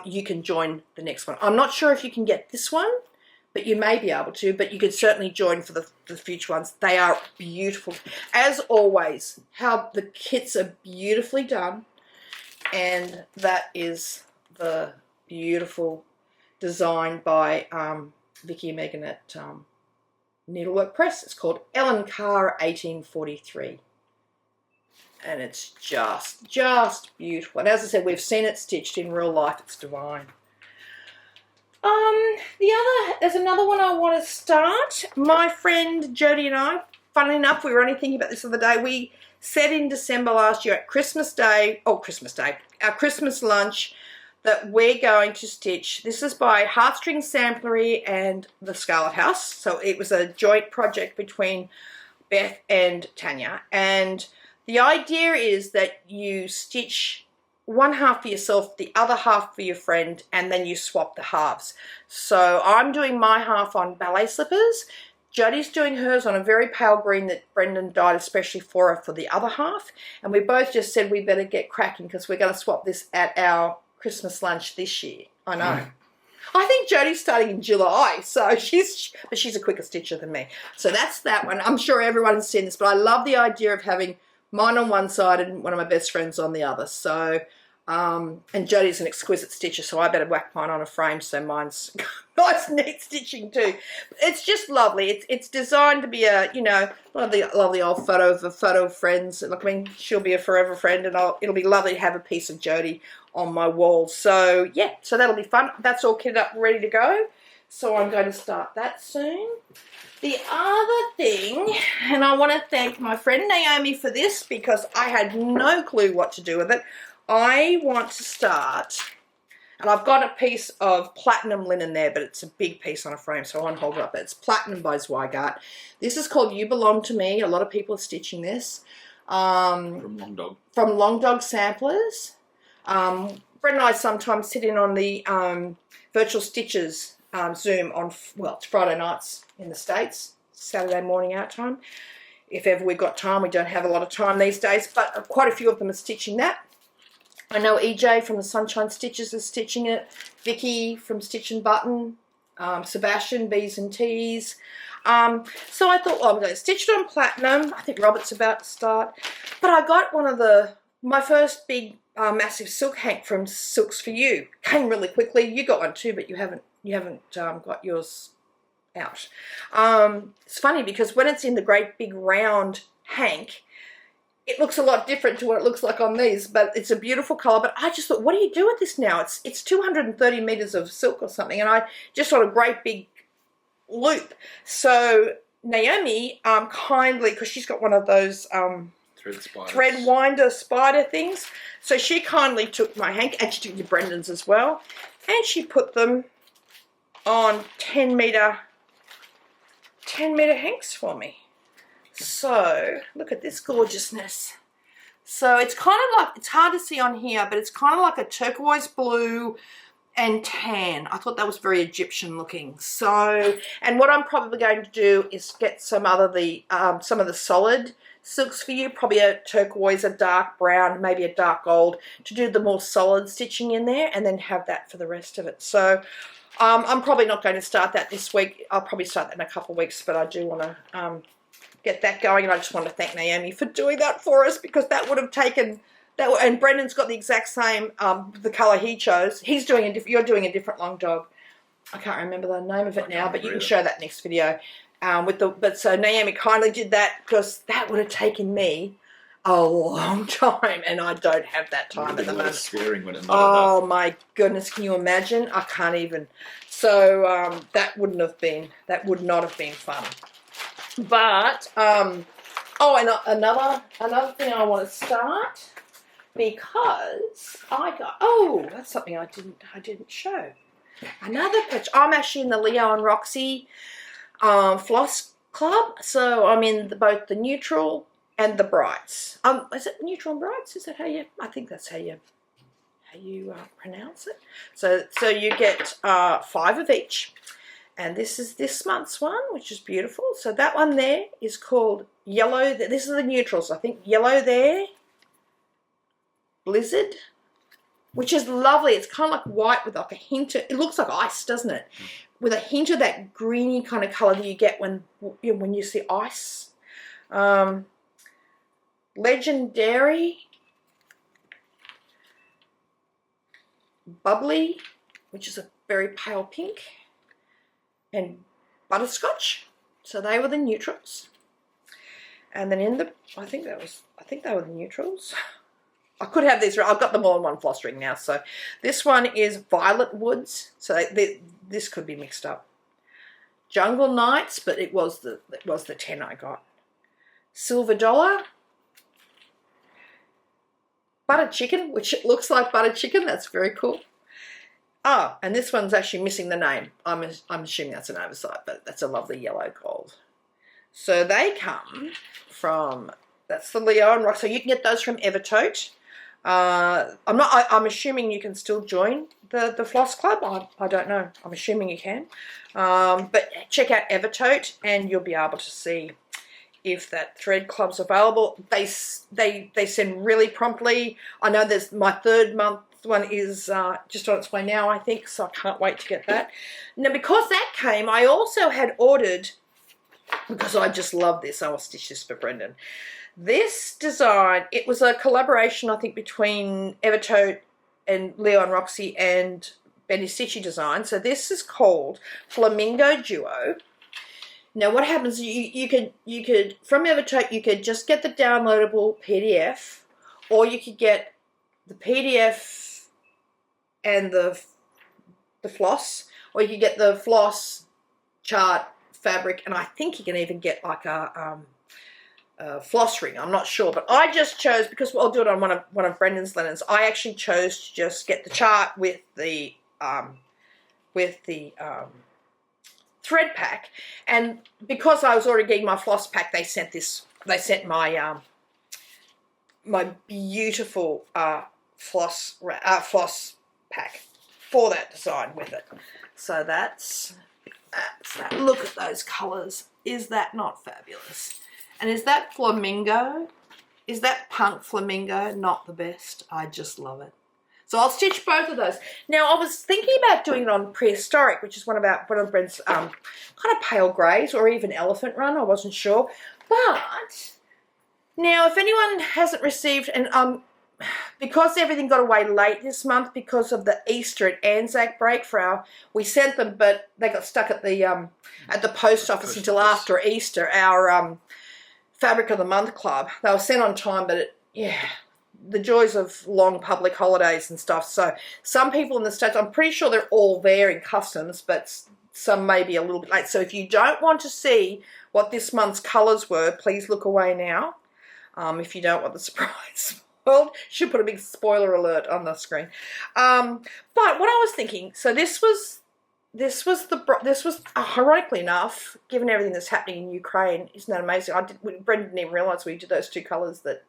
you can join the next one. I'm not sure if you can get this one, but you may be able to. But you could certainly join for the future ones. They are beautiful. As always, how the kits are beautifully done. And that is the beautiful design by Vicky and Megan at Needlework Press. It's called Ellen Carr 1843. And it's just beautiful. And as I said, we've seen it stitched in real life. It's divine. There's another one I want to start. My friend Jody and I, funnily enough, we were only thinking about this the other day. We said in December last year at our Christmas lunch, that we're going to stitch. This is by Heartstring Samplery and the Scarlet House. So it was a joint project between Beth and Tanya. And the idea is that you stitch one half for yourself, the other half for your friend, and then you swap the halves. So I'm doing my half on ballet slippers. Jodie's doing hers on a very pale green that Brendan dyed especially for her for the other half. And we both just said we better get cracking because we're going to swap this at our Christmas lunch this year. I know. I think Jodie's starting in July, so she's a quicker stitcher than me. So that's that one. I'm sure everyone's seen this, but I love the idea of having mine on one side and one of my best friends on the other. So, and Jodie's an exquisite stitcher, so I better whack mine on a frame so mine's nice, neat stitching too. It's just lovely. It's designed to be a, one of the lovely old photo friends. Look, I mean, she'll be a forever friend, and it'll be lovely to have a piece of Jodie on my wall. So yeah, so that'll be fun. That's all kitted up, ready to go. So I'm going to start that soon. The other thing, and I want to thank my friend Naomi for this because I had no clue what to do with it. I want to start, and I've got a piece of platinum linen there, but it's a big piece on a frame, so I won't hold it up. It's Platinum by Zweigart. This is called You Belong to Me. A lot of people are stitching this. From Long Dog. From Long Dog Samplers. Brent and I sometimes sit in on the Virtual Stitches Zoom on, it's Friday nights in the States, Saturday morning our time. If ever we've got time, we don't have a lot of time these days, but quite a few of them are stitching that. I know EJ from the Sunshine Stitches is stitching it, Vicky from Stitch and Button, Sebastian, B's and T's. So I thought, well, I'm going to stitch it on platinum. I think Robert's about to start. But I got one of my first big massive silk hank from Silks for You. Came really quickly. You got one too, but you haven't got yours out. It's funny because when it's in the great big round hank, it looks a lot different to what it looks like on these, but it's a beautiful colour. But I just thought, what do you do with this now? It's 230 metres of silk or something, and I just want a great big loop. So Naomi kindly, because she's got one of those thread winder spider things, so she kindly took my hank, and she took your Brendan's as well, and she put them on 10 metre hanks for me. So look at this gorgeousness. So it's kind of like, it's hard to see on here, but it's kind of like a turquoise blue and tan. I thought that was very Egyptian looking. So, and what I'm probably going to do is get some of the solid silks for you, probably a turquoise, a dark brown, maybe a dark gold, to do the more solid stitching in there, and then have that for the rest of it. So I'm probably not going to start that this week. I'll probably start that in a couple of weeks, but I do want to get that going, and I just want to thank Naomi for doing that for us, because that would have taken that. And Brendan's got the exact same the colour he chose. He's doing you're doing a different Long Dog. I can't remember the name of it now, but you can show that next video. But so Naomi kindly did that because that would have taken me a long time, and I don't have that time at the moment. Swearing when it oh my goodness, can you imagine? I can't even. So that would not have been fun. But and another thing I want to start, because that's something I didn't show. Another pitch. I'm actually in the Leo and Roxy Floss Club, so I'm in both the neutral and the brights. Is it neutral and brights? Is that how you? I think that's how you pronounce it. So you get 5 of each, and this is this month's one, which is beautiful. So that one there is called Yellow. This is the neutrals, I think. Yellow there, Blizzard, which is lovely. It's kind of like white with like a hint of, it looks like ice, doesn't it? With a hint of that greeny kind of colour that you get when you see ice. Legendary, Bubbly, which is a very pale pink, and Butterscotch. So they were the neutrals. And then I think they were the neutrals. I could have these. I've got them all in one floss ring now. So this one is Violet Woods. So this could be mixed up. Jungle Nights, but it was the 10 I got. Silver Dollar. Butter Chicken, which it looks like butter chicken. That's very cool. Oh, and this one's actually missing the name. I'm assuming that's an oversight, but that's a lovely yellow gold. So they come from, that's the Leo and Rock. So you can get those from Evertote. I'm assuming you can still join the Floss Club. I don't know. I'm assuming you can. But check out Evertote and you'll be able to see if that thread club's available. They send really promptly. I know there's my 3rd month one is just on its way now, I think, so I can't wait to get that. Now, because that came, I also had ordered, because I just love this, I will stitch this for Brendan. This design, it was a collaboration, I think, between Evertote and Leo and Roxy and Benny Stitchy Design. So this is called Flamingo Duo. Now, what happens? You could from Evertote, you could just get the downloadable PDF, or you could get the PDF and the floss, or you could get the floss chart fabric, and I think you can even get like a floss ring. I'm not sure, but I just chose, because I'll do it on one of Brendan's linens. I actually chose to just get the chart with the thread pack, and because I was already getting my floss pack, they sent my my beautiful floss pack for that design with it. So that's that. Look at those colours. Is that not fabulous? And is that flamingo? Is that punk flamingo not the best? I just love it. So I'll stitch both of those. Now, I was thinking about doing it on prehistoric, which is one of Brent's kind of pale greys, or even elephant run. I wasn't sure. But now, if anyone hasn't received, and because everything got away late this month because of the Easter and Anzac break we sent them, but they got stuck at the post office until after Easter. Our Fabric of the Month Club, they were sent on time, but the joys of long public holidays and stuff. So some people in the States, I'm pretty sure they're all there in customs, but some may be a little bit late. So if you don't want to see what this month's colours were, please look away now. If you don't want the surprise spoiled, should put a big spoiler alert on the screen. But what I was thinking, so this was ironically enough, given everything that's happening in Ukraine, isn't that amazing? Brendan didn't even realise we did those 2 colours that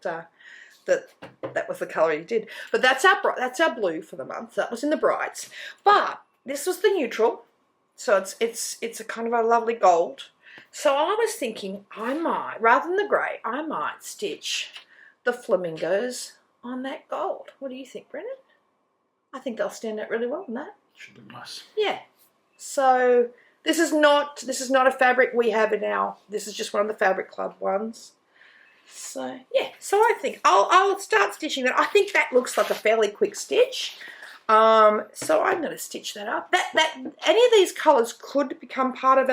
was the colour he did. But that's our blue for the month. That was in the brights. But this was the neutral, so it's a kind of a lovely gold. So I was thinking I might, rather than the grey, I might stitch the flamingos on that gold. What do you think, Brendan? I think they'll stand out really well in that. Should be nice. Yeah. So this is not a fabric we have in our. This is just one of the Fabric Club ones. So yeah, so I think I'll start stitching that. I think that looks like a fairly quick stitch. So I'm going to stitch that up. That any of these colours could become part of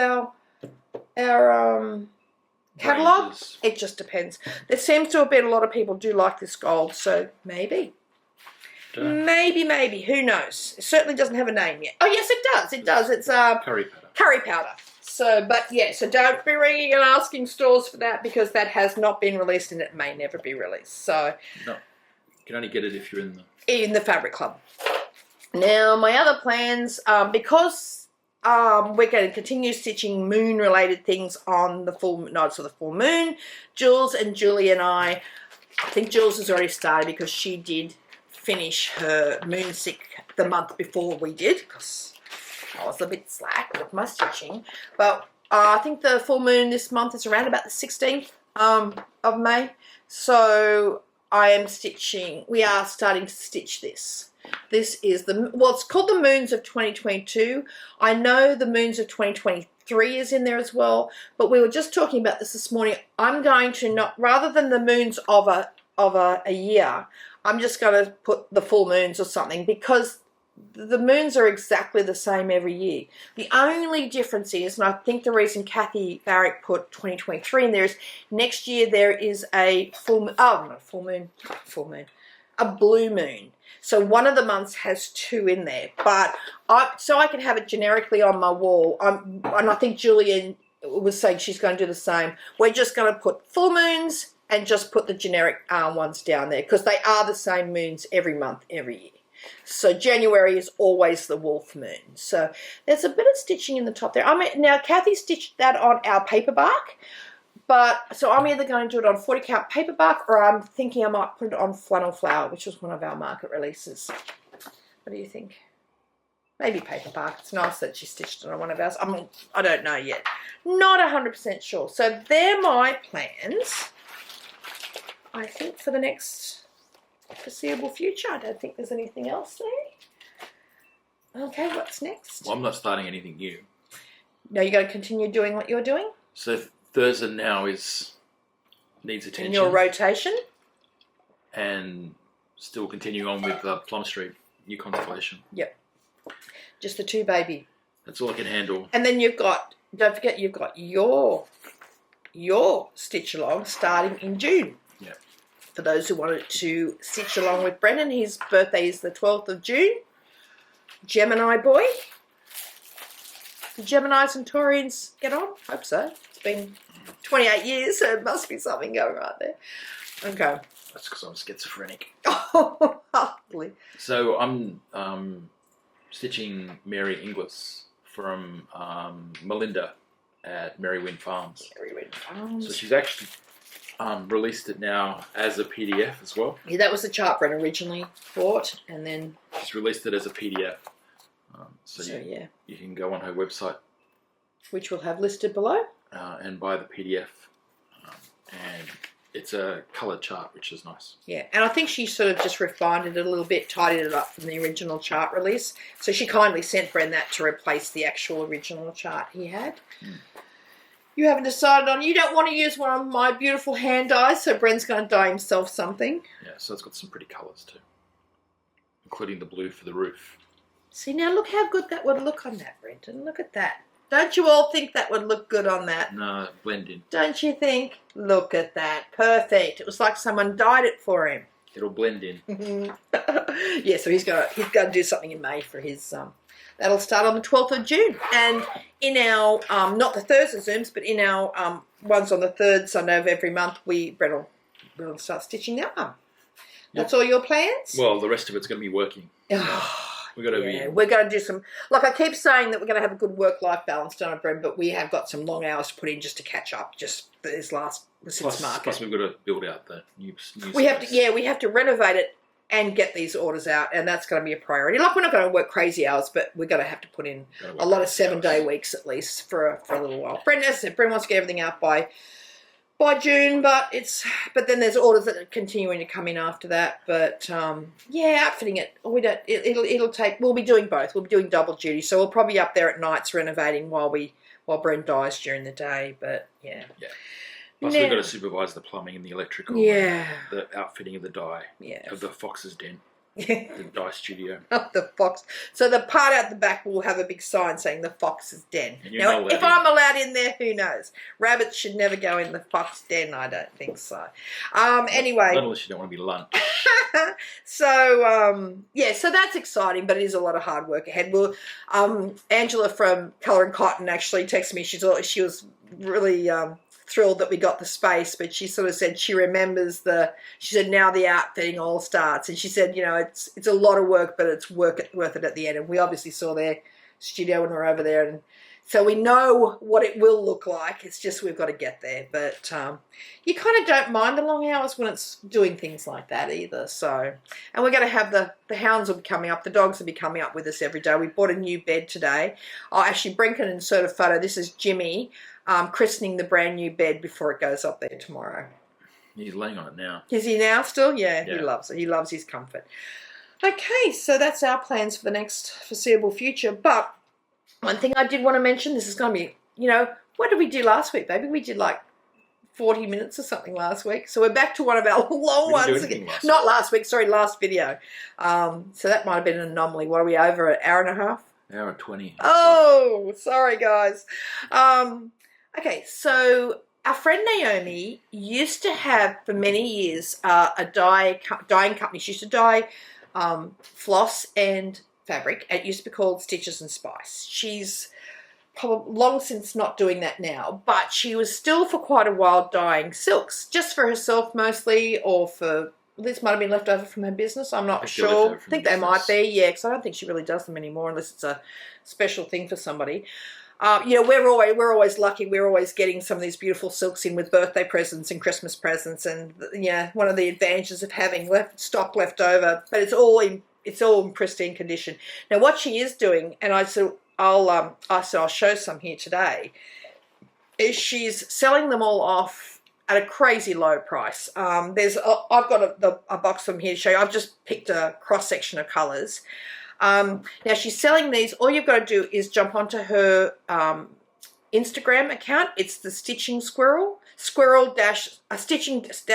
catalogue. Ranges. It just depends. There seems to have been a lot of people do like this gold, so maybe. Maybe. Who knows? It certainly doesn't have a name yet. Oh, yes, it does. It does. It's curry powder. Curry powder. So, but yeah, so don't be ringing and asking stores for that because that has not been released and it may never be released. So, no, you can only get it if you're in the Fabric Club. Now, my other plans, because we're going to continue stitching moon-related things on the full nights of the full moon. Jules and Julie and I think Jules has already started because she did finish her moon sick the month before we did because I was a bit slack with my stitching. But I think the full moon this month is around about the 16th of May. So I am stitching, we are starting to stitch this. This is it's called the Moons of 2022. I know the Moons of 2023 is in there as well, but we were just talking about this morning. I'm going to rather than the moons of a year, I'm just going to put the full moons or something because the moons are exactly the same every year. The only difference is, and I think the reason Kathy Barrick put 2023 in there is next year there is a a blue moon. So one of the months has two in there, but so I can have it generically on my wall. And I think Julian was saying she's going to do the same. We're just going to put full moons and just put the generic ones down there because they are the same moons every month, every year. So January is always the wolf moon. So there's a bit of stitching in the top there. Now Kathy stitched that on our paper bark, but so I'm either going to do it on 40 count paper bark or I'm thinking I might put it on flannel flower, which was one of our market releases. What do you think? Maybe paper bark. It's nice that she stitched it on one of ours. I don't know yet. Not 100% sure. So they're my plans, I think, for the next foreseeable future. I don't think there's anything else there. Okay, what's next? Well, I'm not starting anything new. No, you're going to continue doing what you're doing? So Thursday now needs attention. In your rotation? And still continuing on with Plum Street, New Constellation. Yep. Just the two, baby. That's all I can handle. And then don't forget, you've got your stitch along starting in June. Yeah. For those who wanted to stitch along with Brendan, his birthday is the 12th of June. Gemini boy. The Geminis and Taurians get on? Hope so. It's been 28 years, so it must be something going right there. Okay. That's because I'm schizophrenic. Oh, hardly. So I'm stitching Mary Inglis from Melinda at Merry Wind Farms. Merry Wind Farms. So she's actually released it now as a PDF as well. Yeah, that was the chart Bren originally bought, and then she's released it as a PDF. Yeah, you can go on her website, which we'll have listed below, and buy the PDF. And it's a coloured chart, which is nice. Yeah, and I think she sort of just refined it a little bit, tidied it up from the original chart release. So she kindly sent Bren that to replace the actual original chart he had. Mm. You haven't decided on, you don't want to use one of my beautiful hand dyes, so Bren's going to dye himself something. Yeah, so it's got some pretty colours too, including the blue for the roof. See, now look how good that would look on that, Brenton. Look at that. Don't you all think that would look good on that? No, blend in. Don't you think? Look at that. Perfect. It was like someone dyed it for him. It'll blend in. Yeah, so he's got to do something in May for his... that'll start on the 12th of June. And in our, not the Thursday Zooms, but in our ones on the third Sunday of every month, Brett will start stitching that one. That's all your plans? Well, the rest of it's going to be working. We're going to do some, like I keep saying that we're going to have a good work-life balance, don't we, Brent? But we have got some long hours to put in just to catch up, just for this since market. Plus we've got to build out the new we have to renovate it and get these orders out, and that's going to be a priority. Like, we're not going to work crazy hours, but we're going to have to put in a lot of 7-day weeks at least for a little while. Brent wants to get everything out by June, but then there's orders that are continuing to come in after that. But outfitting it, we'll be doing both. We'll be doing double duty, so we'll probably be up there at nights renovating while Brent dyes during the day. But yeah. Plus we've got to supervise the plumbing and the electrical. Yeah. The outfitting of the dye. Yeah. Of the fox's den. The dye studio. The fox. So the part out the back will have a big sign saying the fox's den. Now, if I'm allowed in there, who knows? Rabbits should never go in the fox den, I don't think so. Anyway. Not unless you don't want to be lunch. So, yeah, so that's exciting, but it is a lot of hard work ahead. Well, Angela from Colour and Cotton actually texted me. She was really thrilled that we got the space, but she sort of said she remembers she said now the outfitting all starts, and she said, you know, it's a lot of work, but it's worth it at the end. And we obviously saw their studio when we were over there, and so we know what it will look like. It's just we've got to get there. But you kind of don't mind the long hours when it's doing things like that either. So, and we're going to have the hounds will be coming up. The dogs will be coming up with us every day. We bought a new bed today. Oh, actually, Brink can insert a photo. This is Jimmy christening the brand new bed before it goes up there tomorrow. He's laying on it now. Is he now still? Yeah, he loves it. He loves his comfort. Okay, so that's our plans for the next foreseeable future. But one thing I did want to mention, this is going to be, you know, what did we do last week, baby? We did like 40 minutes or something last week. So we're back to one of our long ones again. Not last week, sorry, last video. So that might have been an anomaly. What are we over, an hour and a half? Hour and 20. Oh, sorry, guys. Okay, so our friend Naomi used to have for many years a dyeing company. She used to dye floss and fabric. It used to be called Stitches and Spice. She's probably long since not doing that now, but she was still for quite a while dyeing silks, just for herself mostly, or for, this might have been left over from her business, I'm not sure. I think they might be, yeah, because I don't think she really does them anymore unless it's a special thing for somebody. You know, we're always lucky. We're always getting some of these beautiful silks in with birthday presents and Christmas presents, and yeah, one of the advantages of having stock left over. But it's all in pristine condition. Now, what she is doing, and I said I'll show some here today, is she's selling them all off at a crazy low price. I've got a box of them here to show you. I've just picked a cross section of colours. Now she's selling these. All you've got to do is jump onto her Instagram account. It's the Stitching Squirrel. Stitching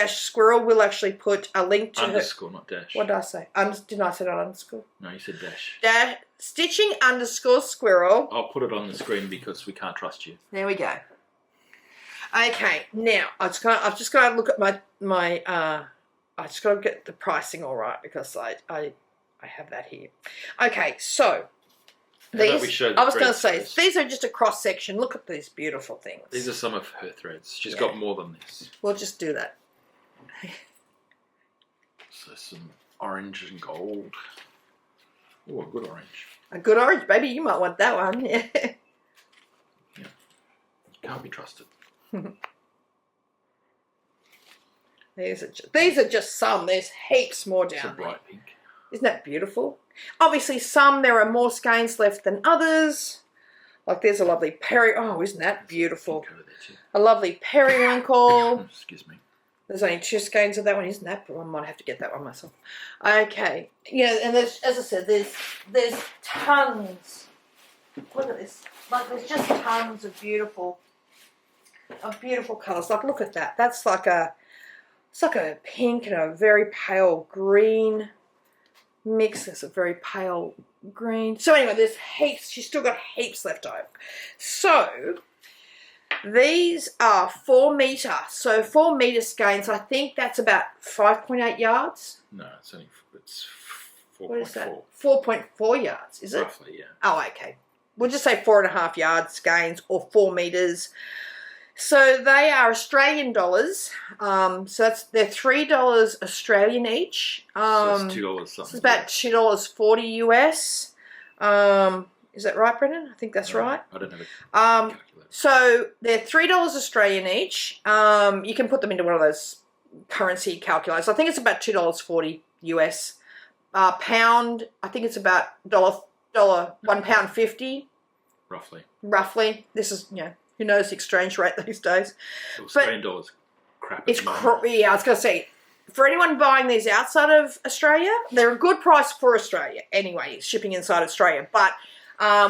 Squirrel. We'll actually put a link to underscore, not dash. What did I say? Didn't I say not underscore? No, you said dash. Stitching _ Squirrel. I'll put it on the screen because we can't trust you. There we go. Okay, now I've just got to look at my I just got to get the pricing all right because I have that here. Okay, so these, I was going to say, these are just a cross section. Look at these beautiful things. These are some of her threads. She's got more than this. We'll just do that. So some orange and gold. Oh, a good orange. A good orange, baby. You might want that one. Yeah. Yeah. Can't be trusted. These are just some. There's heaps more down there. It's a bright pink. Isn't that beautiful? Obviously, there are more skeins left than others. Like there's a lovely oh, isn't that beautiful? A lovely periwinkle. Excuse me. There's only 2 skeins of that one, isn't that? I might have to get that one myself. Okay. Yeah, and there's, as I said, there's tons. Look at this. Like there's just tons of beautiful colours. Like look at that. That's like it's like a pink and a very pale green mix. There's a very pale green. So anyway, there's heaps. She's still got heaps left over. So these are 4 metre. So 4 metre skeins. I think that's about 5.8 yards. No, it's 4.4. What is that? 4.4 yards, is it? Roughly, yeah. Oh, okay. We'll just say 4.5 yard skeins or 4 metres. So they are Australian dollars. So they're $3 Australian each. So it's $2 something. So it's about $2.40 US. Is that right, Brendan? I think that's right. I don't have a calculator. So they're $3 Australian each. You can put them into one of those currency calculators. I think it's about $2.40 US. Pound, I think it's about £1.50. Roughly. This is, who knows the exchange rate these days. Australian dollars crap. Yeah, I was going to say, for anyone buying these outside of Australia, they're a good price for Australia. Anyway, shipping inside Australia. But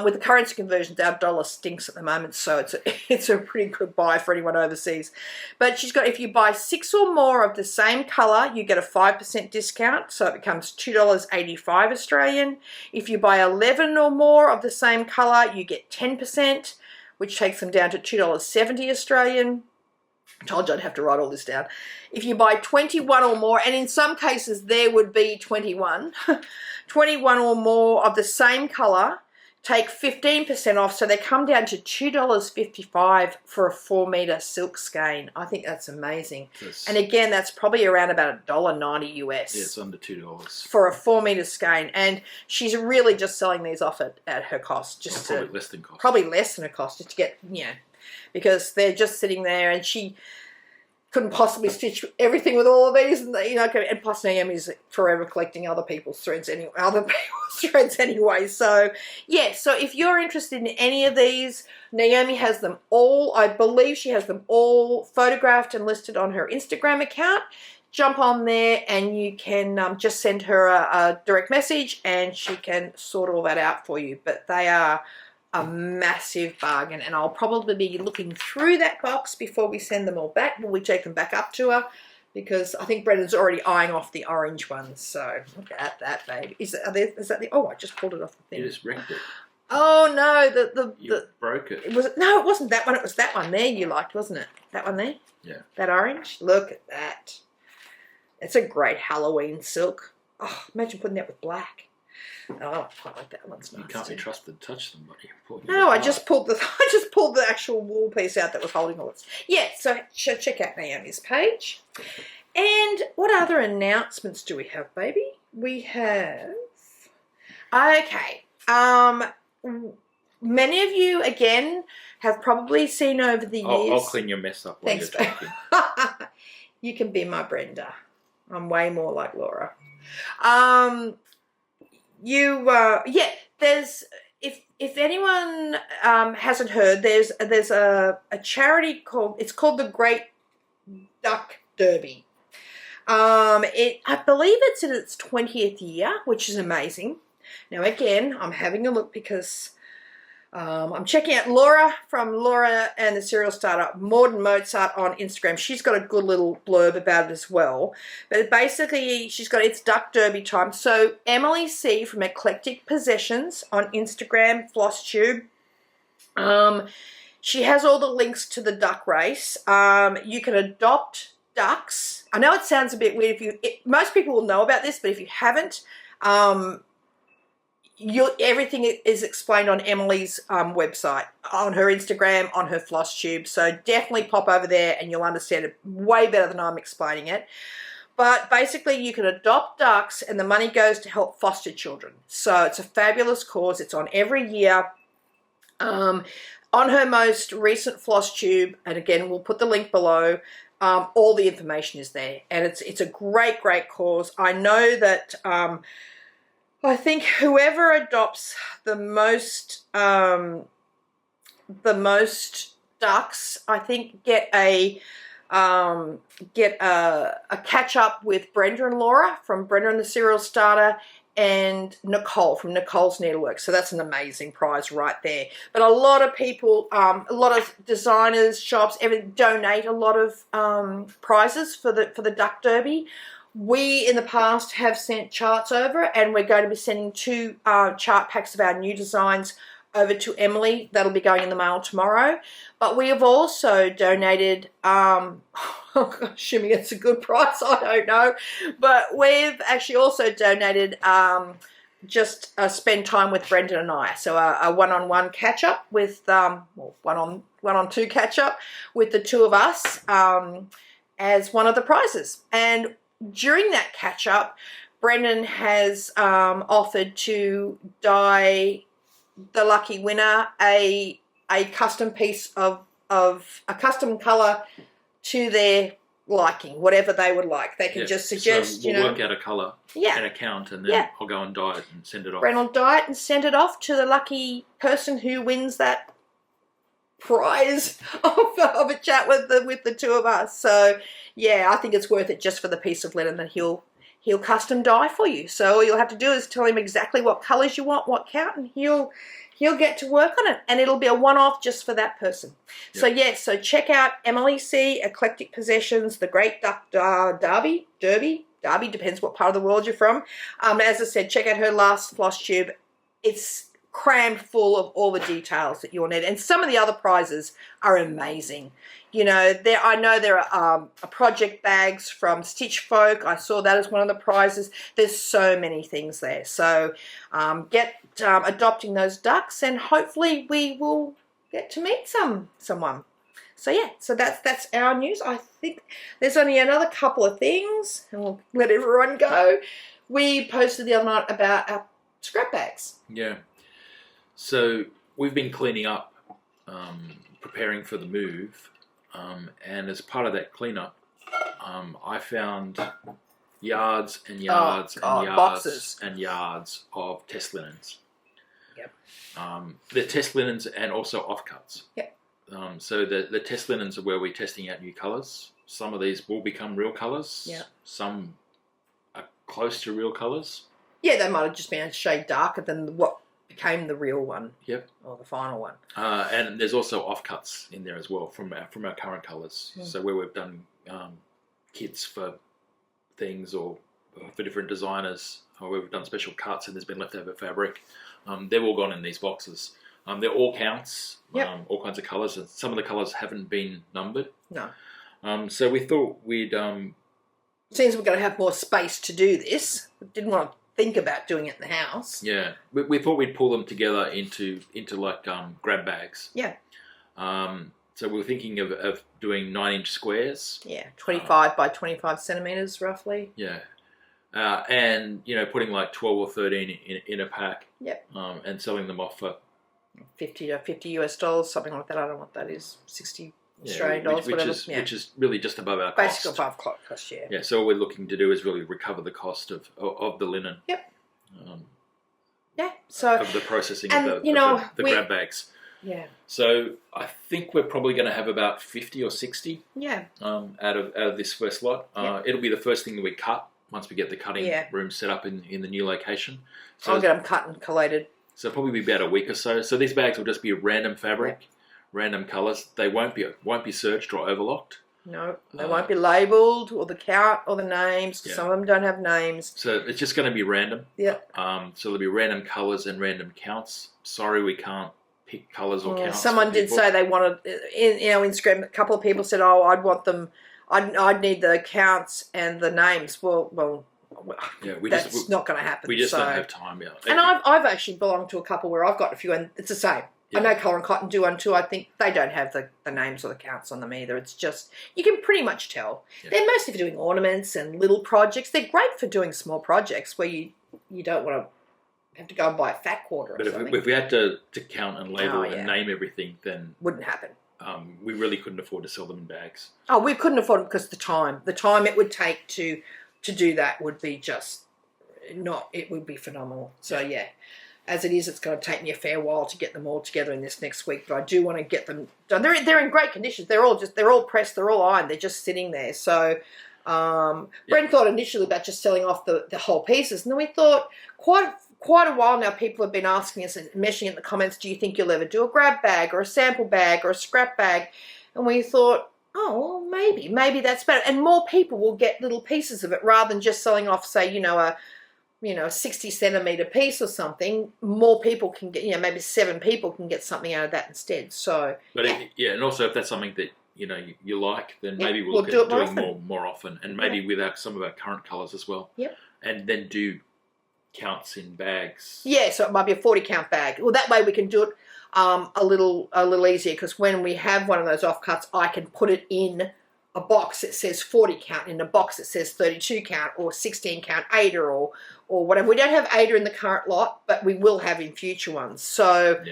With the currency conversions, our dollar stinks at the moment, so it's a pretty good buy for anyone overseas. But she's got, if you buy 6 or more of the same colour, you get a 5% discount, so it becomes $2.85 Australian. If you buy 11 or more of the same colour, you get 10%, which takes them down to $2.70 Australian. I told you I'd have to write all this down. If you buy 21 or more, and in some cases there would be 21, 21 or more of the same colour, take 15% off, so they come down to $2.55 for a 4-metre silk skein. I think that's amazing. And again, that's probably around about $1.90 US. Yeah, it's under $2 for a 4-metre skein, and she's really just selling these off at her cost, just probably less than cost. Probably less than her cost, just to get because they're just sitting there, and she couldn't possibly stitch everything with all of these, and and plus Naomi's forever collecting other people's threads anyway. So yeah, so if you're interested in any of these, Naomi has them all. I believe she has them all photographed and listed on her Instagram account. Jump on there and you can just send her a direct message and she can sort all that out for you. But they are a massive bargain, and I'll probably be looking through that box before we send them all back, when we take them back up to her, because I think Brendan's already eyeing off the orange ones. So look at that, baby. Is that the? Oh, I just pulled it off the thing. You just wrecked it. Oh no, you broke it. It wasn't that one. It was that one there you liked, wasn't it? That one there. Yeah. That orange. Look at that. It's a great Halloween silk. Oh, imagine putting that with black. Oh, I like that one's nice. You can't be too. trusted to touch them, buddy. No, I just pulled the actual wall piece out that was holding all this. Yeah, so check out Naomi's page. And what other announcements do we have, baby? We have. Okay. Many of you again have probably seen over the years. I'll clean your mess up while you're talking. You can be my Brenda. I'm way more like Laura. There's if anyone hasn't heard, there's a charity called the Great Duck Derby. I believe it's in its 20th year, which is amazing. Now again, I'm having a look because I'm checking out Laura from Laura and the Serial Starter, Maud and Mozart on Instagram. She's got a good little blurb about it as well. But basically, she's got it's Duck Derby time. So Emily C from Eclectic Possessions on Instagram, Flosstube. She has all the links to the duck race. You can adopt ducks. I know it sounds a bit weird. Most people will know about this, but if you haven't, everything is explained on Emily's website, on her Instagram, on her Flosstube. So definitely pop over there and you'll understand it way better than I'm explaining it. But basically you can adopt ducks and the money goes to help foster children. So it's a fabulous cause. It's on every year. On her most recent Flosstube, and again we'll put the link below, all the information is there. And it's a great, great cause. I know that I think whoever adopts the most ducks, I think get a catch up with Brenda and Laura from Brenda and the Serial Starter, and Nicole from Nicole's Needlework. So that's an amazing prize right there. But a lot of people, a lot of designers, shops, everything donate a lot of prizes for the Duck Derby. We, in the past, have sent charts over, and we're going to be sending 2 chart packs of our new designs over to Emily. That'll be going in the mail tomorrow. But we have also donated, assuming it's a good price, I don't know. But we've actually also donated just spend time with Brendan and I. So a one-on-one catch-up with, one-on-two catch-up with the two of us as one of the prizes. And during that catch-up, Brendan has offered to dye the lucky winner a custom piece of a custom colour to their liking, whatever they would like. They can just suggest, so we'll work out a colour and a count, and then I'll go and dye it and send it off. Brendan will dye it and send it off to the lucky person who wins that prize of a chat with the two of us. So yeah, I think it's worth it just for the piece of linen that he'll he'll custom dye for you. So all you'll have to do is tell him exactly what colours you want, what count, and he'll get to work on it, and it'll be a one-off just for that person. Yep. So yeah, so check out MLEC, Eclectic Possessions, The Great Duck Derby, depends what part of the world you're from. As I said, check out her last Flosstube. It's crammed full of all the details that you'll need, and some of the other prizes are amazing. You know, I know there are project bags from Stitch Folk. I saw that as one of the prizes. There's so many things there. So get adopting those ducks, and hopefully we will get to meet someone. So yeah, so that's our news. I think there's only another couple of things, and we'll let everyone go. We posted the other night about our scrap bags. Yeah. So we've been cleaning up, preparing for the move, and as part of that cleanup, I found yards and yards boxes and yards of test linens. Yep. They're test linens and also offcuts. Yep. So the test linens are where we're testing out new colours. Some of these will become real colours. Yep. Some are close to real colours. Yeah, they might have just been a shade darker than what became the real one. Yep. Or the final one. And there's also offcuts in there as well from our current colours. So where we've done kits for things or for different designers, or we've done special cuts and there's been leftover fabric, they've all gone in these boxes. They're all counts, all kinds of colours, and some of the colours haven't been numbered. No. So we thought we'd... Seems we're going to have more space to do this. We didn't want to think about doing it in the house. Yeah, we thought we'd pull them together into like grab bags. Yeah. So we were thinking of doing 9-inch squares. Yeah, 25 by 25 centimetres roughly. Yeah. And, you know, putting like 12 or 13 in a pack. Yep. And selling them off for $50 US, something like that. I don't know what that is. 60 Australian dollars, whatever. Which is really just above our cost. Basically above cost, yeah. Yeah, so all we're looking to do is really recover the cost of the linen. Yep. Yeah, so... Of the processing and, of the grab bags. Yeah. So I think we're probably going to have about 50 or 60 out of this first lot. It'll be the first thing that we cut once we get the cutting room set up in the new location. So I'll get them cut and collated. So probably be about a week or so. So these bags will just be random fabric, random colours. They won't be searched or overlocked. No, they won't be labelled or the count or the names. Some of them don't have names. So it's just going to be random. Yeah. So there'll be random colours and random counts. Sorry, we can't pick colours or counts. Someone did say they wanted, Instagram, a couple of people said, oh, I'd want them, I'd need the counts and the names. Well, that's not going to happen. We just don't have time. Yeah. And I've actually belonged to a couple where I've got a few, and it's the same. Yeah. I know Colour and Cotton do one too. I think they don't have the names or the counts on them either. It's just, you can pretty much tell. Yeah. They're mostly for doing ornaments and little projects. They're great for doing small projects where you don't want to have to go and buy a fat quarter or something. But if we had to count and label and name everything, then... Wouldn't happen. We really couldn't afford to sell them in bags. Oh, we couldn't afford it because the time it would take to do that would be just it would be phenomenal. So yeah, as it is, it's going to take me a fair while to get them all together in this next week, but I do want to get them done. They're in great condition. They're all pressed, they're all ironed, they're just sitting there. So Brent thought initially about just selling off the whole pieces, and then we thought quite a while now people have been asking us and mentioning in the comments, do you think you'll ever do a grab bag or a sample bag or a scrap bag? And we thought, oh, well, maybe that's better. And more people will get little pieces of it rather than just selling off, say, a 60 centimetre piece or something. More people can get, maybe 7 people can get something out of that instead. So, but and also if that's something that you like, then maybe we'll look at doing more often, and maybe with some of our current colours as well. Yep. And then do counts in bags. Yeah, so it might be a 40 count bag. Well, that way we can do it a little easier, because when we have one of those offcuts, I can put it in a box that says 40 count, in a box that says 32 count or 16 count Ada or whatever. We don't have Ada in the current lot, but we will have in future ones. So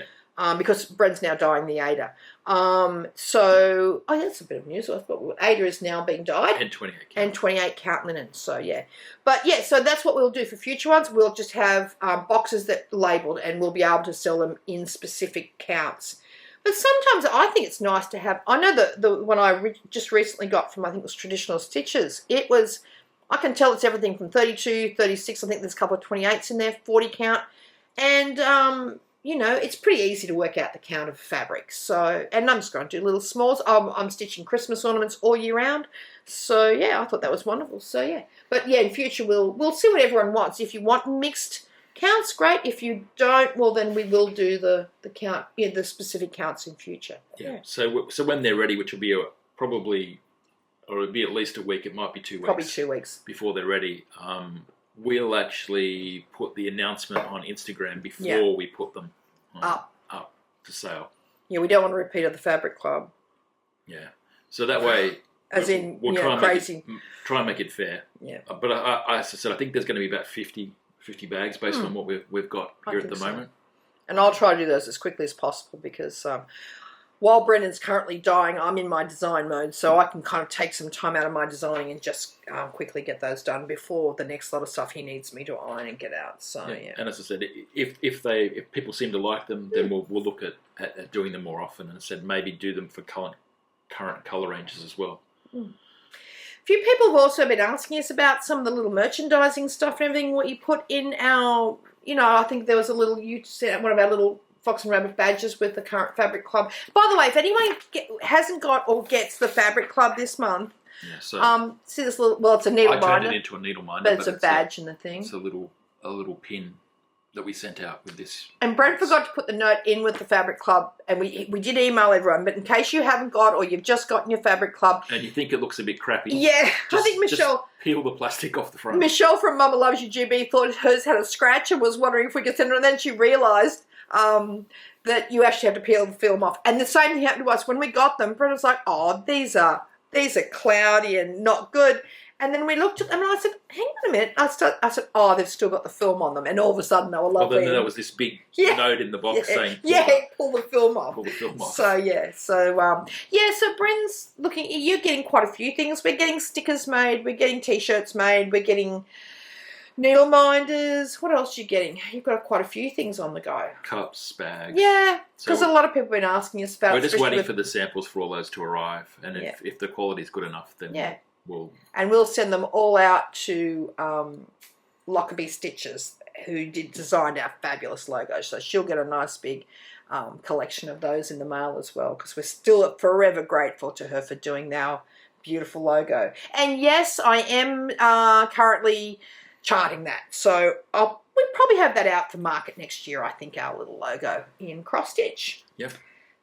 because Bren's now dyeing the Ada. That's a bit of news. I thought Ada is now being dyed. And 28 count. And 28 count linen. So, yeah. But, yeah, so that's what we'll do for future ones. We'll just have boxes that are labelled, and we'll be able to sell them in specific counts. But sometimes I think it's nice to have... I know the one I just recently got from, I think it was Traditional Stitches. It was... I can tell it's everything from 32, 36, I think there's a couple of 28s in there, 40 count. And, you know, it's pretty easy to work out the count of fabric. So, and I'm just going to do little smalls. I'm stitching Christmas ornaments all year round. So, yeah, I thought that was wonderful. So, yeah. But, yeah, in future, we'll see what everyone wants. If you want mixed counts, great. If you don't, well, then we will do the count, the specific counts in future. Yeah. So when they're ready, which will be probably, or it'll be at least a week, it might be 2 weeks. Probably 2 weeks. Before they're ready. We'll actually put the announcement on Instagram before we put them up to sale. Yeah, we don't want to repeat at the Fabric Club. Yeah. So that way, we'll try and make it fair. Yeah. But as I said, I think there's going to be about 50 bags based on what we've got here at the moment. And I'll try to do those as quickly as possible because while Brendan's currently dyeing, I'm in my design mode, so I can kind of take some time out of my designing and just quickly get those done before the next lot of stuff he needs me to iron and get out. So yeah. And as I said, if people seem to like them, then we'll look at doing them more often. And as I said, maybe do them for current colour ranges as well. A few people have also been asking us about some of the little merchandising stuff and everything, what you put in our, I think there was a little, you sent one of our little Fox and Rabbit badges with the current Fabric Club. By the way, if anyone hasn't got or gets the Fabric Club this month, see this little, well, it's a needle minder. I turned it into a needle minder, but it's a badge and the thing. It's a little pin that we sent out with this. And Brent forgot to put the note in with the Fabric Club, and we did email everyone, but in case you haven't got or you've just gotten your Fabric Club. And you think it looks a bit crappy. Yeah, I think Michelle. Just peel the plastic off the front. Michelle from Mama Loves You GB thought hers had a scratch and was wondering if we could send her, and then she realised that you actually have to peel the film off. And the same thing happened to us when we got them. Brent was like, oh, these are cloudy and not good. And then we looked at them and I said, hang on a minute. I said, oh, they've still got the film on them. And all of a sudden they were lovely. Well, then there was this big note in the box saying, pull the film off. Pull the film off. So, so Bren's looking, you're getting quite a few things. We're getting stickers made. We're getting T-shirts made. We're getting needle minders. What else are you getting? You've got quite a few things on the go. Cups, bags. Yeah, because a lot of people have been asking us about. We're just waiting for the samples for all those to arrive. And if the quality is good enough, then we'll send them all out to Lockerbie Stitches, who designed our fabulous logo. So she'll get a nice big collection of those in the mail as well, because we're still forever grateful to her for doing our beautiful logo. And yes, I am currently charting that. So we'll probably have that out for market next year, I think, our little logo in cross stitch. Yep.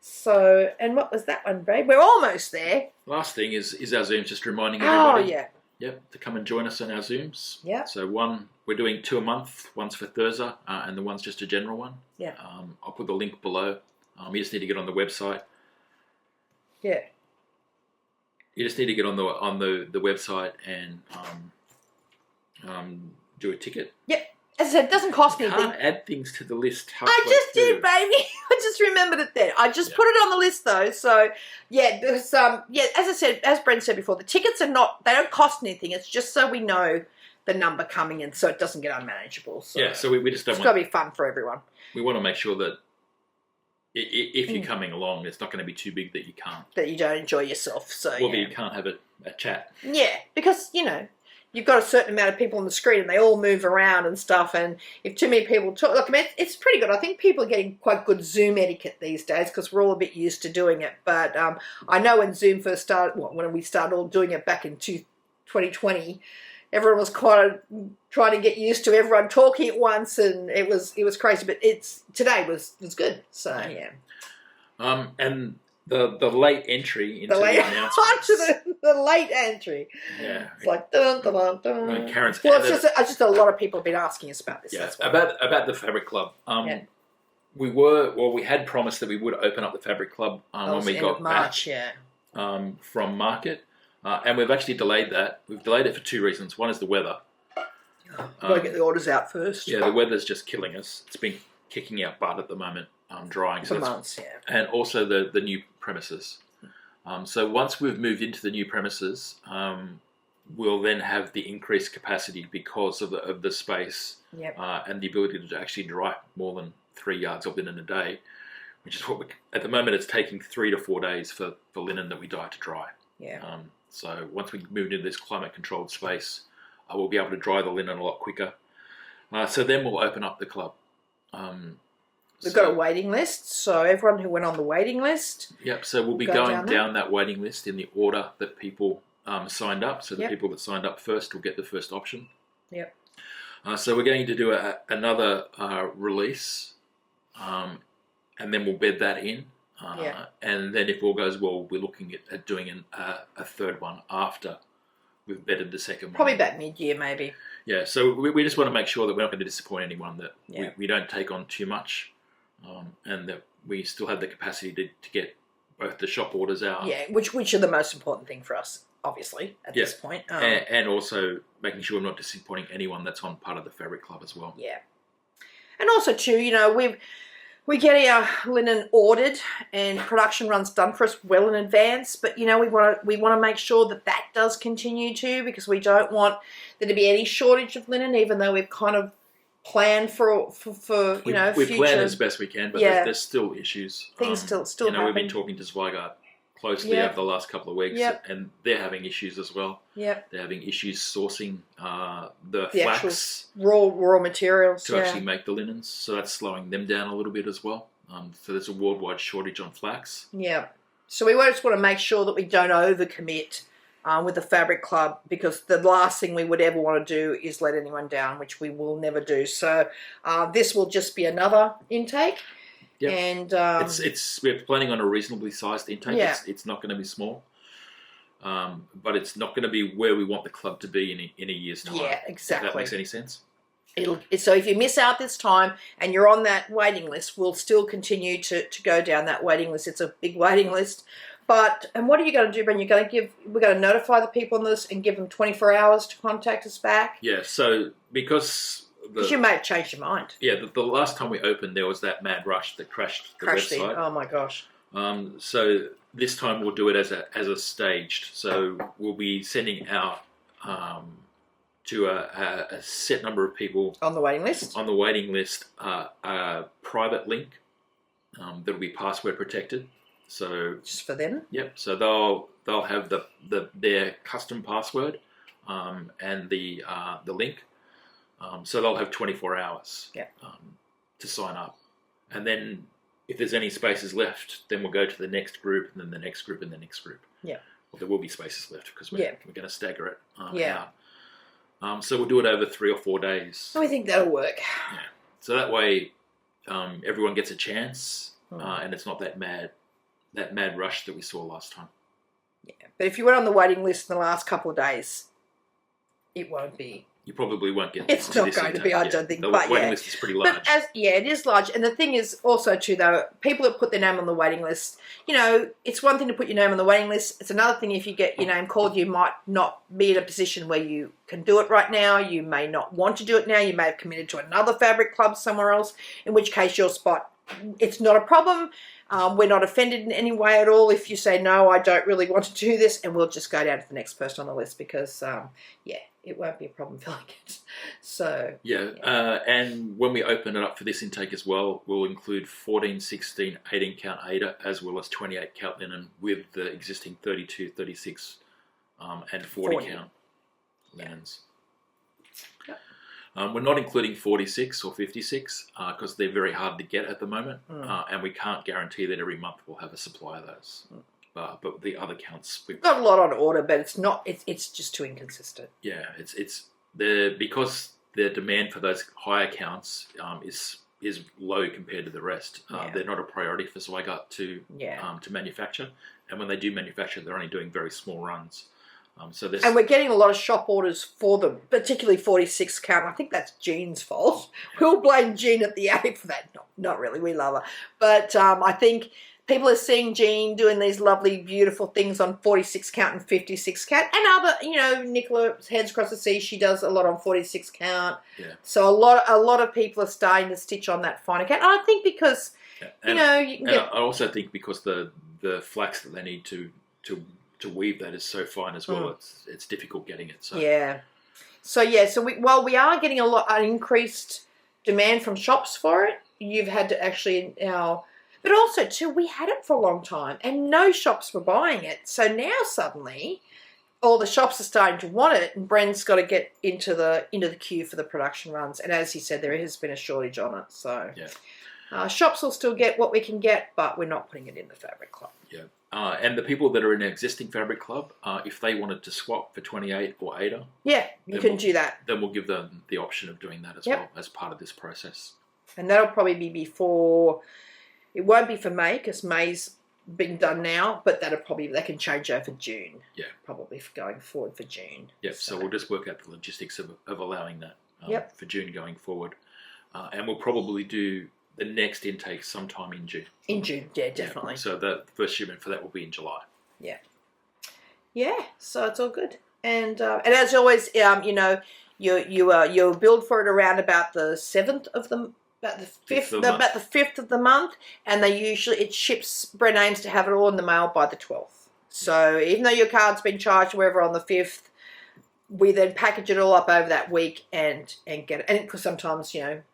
So, and what was that one, babe? We're almost there. Last thing is our Zooms, just reminding everybody. Oh, yeah. Yep, to come and join us on our Zooms. Yeah. So we're doing 2 a month. One's for Thursday, and the one's just a general one. Yeah. I'll put the link below. You just need to get on the website. Yeah. You just need to get on the website and do a ticket. Yep. As I said, it doesn't cost me anything. Can't add things to the list. I just did, baby. I just remembered it then. I just put it on the list though. So there's as I said, as Brent said before, the tickets they don't cost anything. It's just so we know the number coming in, so it doesn't get unmanageable. So so we just don't. It's got to be fun for everyone. We want to make sure that if you're coming along, it's not going to be too big that you can't. That you don't enjoy yourself. So that you can't have a chat. Yeah, because you've got a certain amount of people on the screen and they all move around and stuff, and if too many people talk, look, I mean, it's pretty good. I think people are getting quite good Zoom etiquette these days because we're all a bit used to doing it. But I know when Zoom first started, when we started all doing it back in 2020, everyone was kind of trying to get used to everyone talking at once, and it was crazy. But today was good. So yeah. And the late entry into the announcements. the late entry. Yeah. It's like dun dun dun dun. No, Karen's it's just a lot of people have been asking us about this. Yeah, about the Fabric Club. We had promised that we would open up the Fabric Club when we got March, back from market. And we've actually delayed that. We've delayed it for 2 reasons. One is the weather. Got to get the orders out first. Yeah, the weather's just killing us. It's been kicking our butt at the moment, drying. For months, yeah. And also the new premises. So once we've moved into the new premises, we'll then have the increased capacity because of the space and the ability to actually dry more than 3 yards of linen a day, which is what at the moment it's taking 3 to 4 days for linen that we dye to dry. Yeah. So once we moved into this climate controlled space, we'll be able to dry the linen a lot quicker. So then we'll open up the club. We've got a waiting list, so everyone who went on the waiting list. Yep, so we'll be going down that waiting list in the order that people signed up. So the people that signed up first will get the first option. Yep. So we're going to do another release, and then we'll bed that in. And then if all goes well, we're looking at doing a third one after we've bedded the second one. Probably about mid-year, maybe. Yeah, so we just want to make sure that we're not going to disappoint anyone, that we don't take on too much, and that we still have the capacity to get both the shop orders out. Yeah, which are the most important thing for us, obviously, at this point. And also making sure we're not disappointing anyone that's on part of the Fabric Club as well. Yeah. And also, too, you know, we get our linen ordered and production runs done for us well in advance, but you know we want to make sure that does continue too, because we don't want there to be any shortage of linen, even though we've kind of planned for you know we future. plan as best we can, but there's still issues. Things still you know, happen. we've been talking to Zweigart closely over the last couple of weeks, and they're having issues as well. Yep. They're having issues sourcing the flax raw materials to actually make the linens, so that's slowing them down a little bit as well. So there's a worldwide shortage on flax. Yeah. So we just want to make sure that we don't overcommit with the Fabric Club, because the last thing we would ever want to do is let anyone down, which we will never do. So this will just be another intake. Yep. And we're planning on a reasonably sized intake. Yeah. It's not going to be small, but it's not going to be where we want the club to be in a year's time. Yeah, exactly. If that makes any sense. So if you miss out this time and you're on that waiting list, we'll still continue to go down that waiting list. It's a big waiting list. And what are you going to do, Ben? We're going to notify the people on this and give them 24 hours to contact us back? Yeah, so because you may have changed your mind. Yeah, the last time we opened, there was that mad rush that crashed the website. Oh my gosh. So this time we'll do it as a staged. So we'll be sending out to a set number of people on the waiting list. A private link that'll be password protected. So just for them. Yep. So they'll have their custom password and the link. So they'll have 24 hours to sign up. And then if there's any spaces left, then we'll go to the next group, and then the next group, and the next group. Yeah. Well, there will be spaces left because we're going to stagger it out. So we'll do it over 3 or 4 days. I think that'll work. Yeah. So that way everyone gets a chance and it's not that mad rush that we saw last time. Yeah. But if you went on the waiting list in the last couple of days, it won't be. You probably won't get. It's not going to be, I don't think. The but waiting list is pretty large. But it is large. And the thing is also too, though, people that put their name on the waiting list, you know, it's one thing to put your name on the waiting list. It's another thing if you get your name called, you might not be in a position where you can do it right now. You may not want to do it now. You may have committed to another Fabric Club somewhere else, in which case your spot, it's not a problem. We're not offended in any way at all if you say, no, I don't really want to do this, and we'll just go down to the next person on the list because, it won't be a problem filling it. So and when we open it up for this intake as well, we'll include 14, 16, 18 count Aida as well as 28 count linen with the existing 32, 36, and 40 count linens. We're not including 46 or 56 because they're very hard to get at the moment, and we can't guarantee that every month we'll have a supply of those. But the other counts, we've got a lot on order, but it's not. It's just too inconsistent. Yeah, because the demand for those higher counts is low compared to the rest. They're not a priority for Zweigart to manufacture, and when they do manufacture, they're only doing very small runs. And we're getting a lot of shop orders for them, particularly 46 count. I think that's Jean's fault. We'll blame Jean at the attic for that. Not really, we love her. But I think people are seeing Jean doing these lovely, beautiful things on 46 count and 56 count. And other, Nicola Heads Across the Sea, she does a lot on 46 count. Yeah. So a lot of people are starting to stitch on that finer count. And I think because, you can get... I also think because the flax that they need to weave that is so fine as well. It's difficult getting it. So while we are getting an increased demand from shops for it, you've had to actually but also too, we had it for a long time and no shops were buying it. So now suddenly all the shops are starting to want it, and Bren's got to get into the queue for the production runs. And as he said, there has been a shortage on it. So shops will still get what we can get, but we're not putting it in the Fabric Club. Yeah. And the people that are in an existing Fabric Club, if they wanted to swap for 28 or Ada, you can do that. Then we'll give them the option of doing that as well as part of this process. And that'll probably be before. It won't be for May because May's being done now, but they can change over for June. Yeah, probably going forward for June. Yep. So we'll just work out the logistics of allowing that for June going forward, and we'll probably do the next intake sometime in June. In June, yeah, definitely. So the first shipment for that will be in July. Yeah. Yeah. So it's all good, and as always, you build for it around about the 7th of the. About the 5th of the month, and it ships. Bren aims to have it all in the mail by the 12th. So even though your card's been charged wherever on the 5th, we then package it all up over that week and get it. And because sometimes you have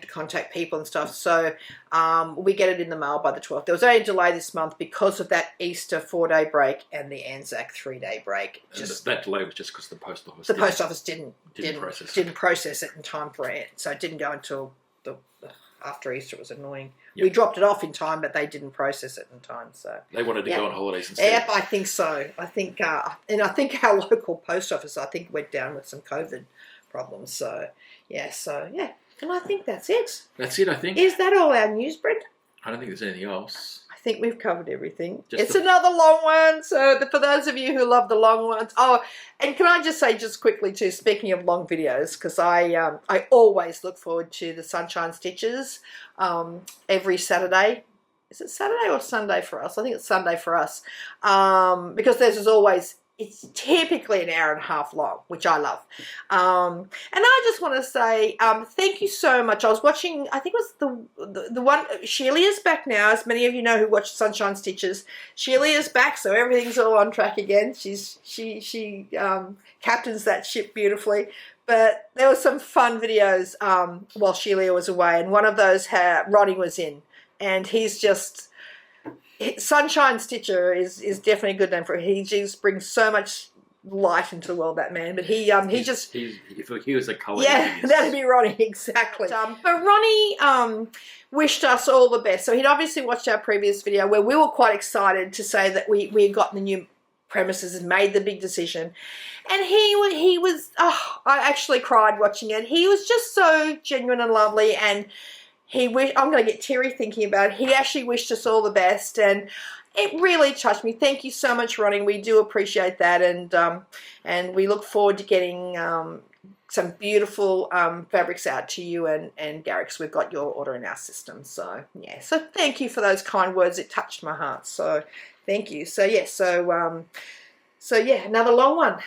to contact people and stuff, so we get it in the mail by the 12th. There was only a delay this month because of that Easter 4-day break and the Anzac 3-day break. That delay was just because the post office. Post office didn't process it in time for it, so it didn't go until. After Easter. It was annoying. Yep. We dropped it off in time, but they didn't process it in time. So they wanted to go on holidays instead. Yep, I think so. I think, and I think our local post office, went down with some COVID problems. So and I think that's it. That's it. I think. Is that all our news, Brent? I don't think there's anything else. I think we've covered everything. It's another long one. So for those of you who love the long ones. Oh, and can I just say just quickly too, speaking of long videos, because I always look forward to the Sunshine Stitches every Saturday. Is it Saturday or Sunday for us? I think it's Sunday for us. Because there's always... It's typically an hour and a half long, which I love. And I just want to say thank you so much. I was watching, I think it was the one, Sheila's back now, as many of you know who watch Sunshine Stitches. Sheila back, so everything's all on track again. She captains that ship beautifully. But there were some fun videos while Sheila was away, and one of those Ronnie was in, and he's just... Sunshine Stitcher is definitely a good name for it. He just brings so much light into the world, that man. But if he was a colour, that'd be Ronnie, exactly. But Ronnie wished us all the best. So he'd obviously watched our previous video where we were quite excited to say that we had gotten the new premises and made the big decision. And he was I actually cried watching it. He was just so genuine and lovely, and I'm going to get teary thinking about it. He actually wished us all the best, and it really touched me. Thank you so much, Ronnie. We do appreciate that, and we look forward to getting some beautiful fabrics out to you and Gary, because we've got your order in our system. So so thank you for those kind words. It touched my heart. So thank you. So another long one.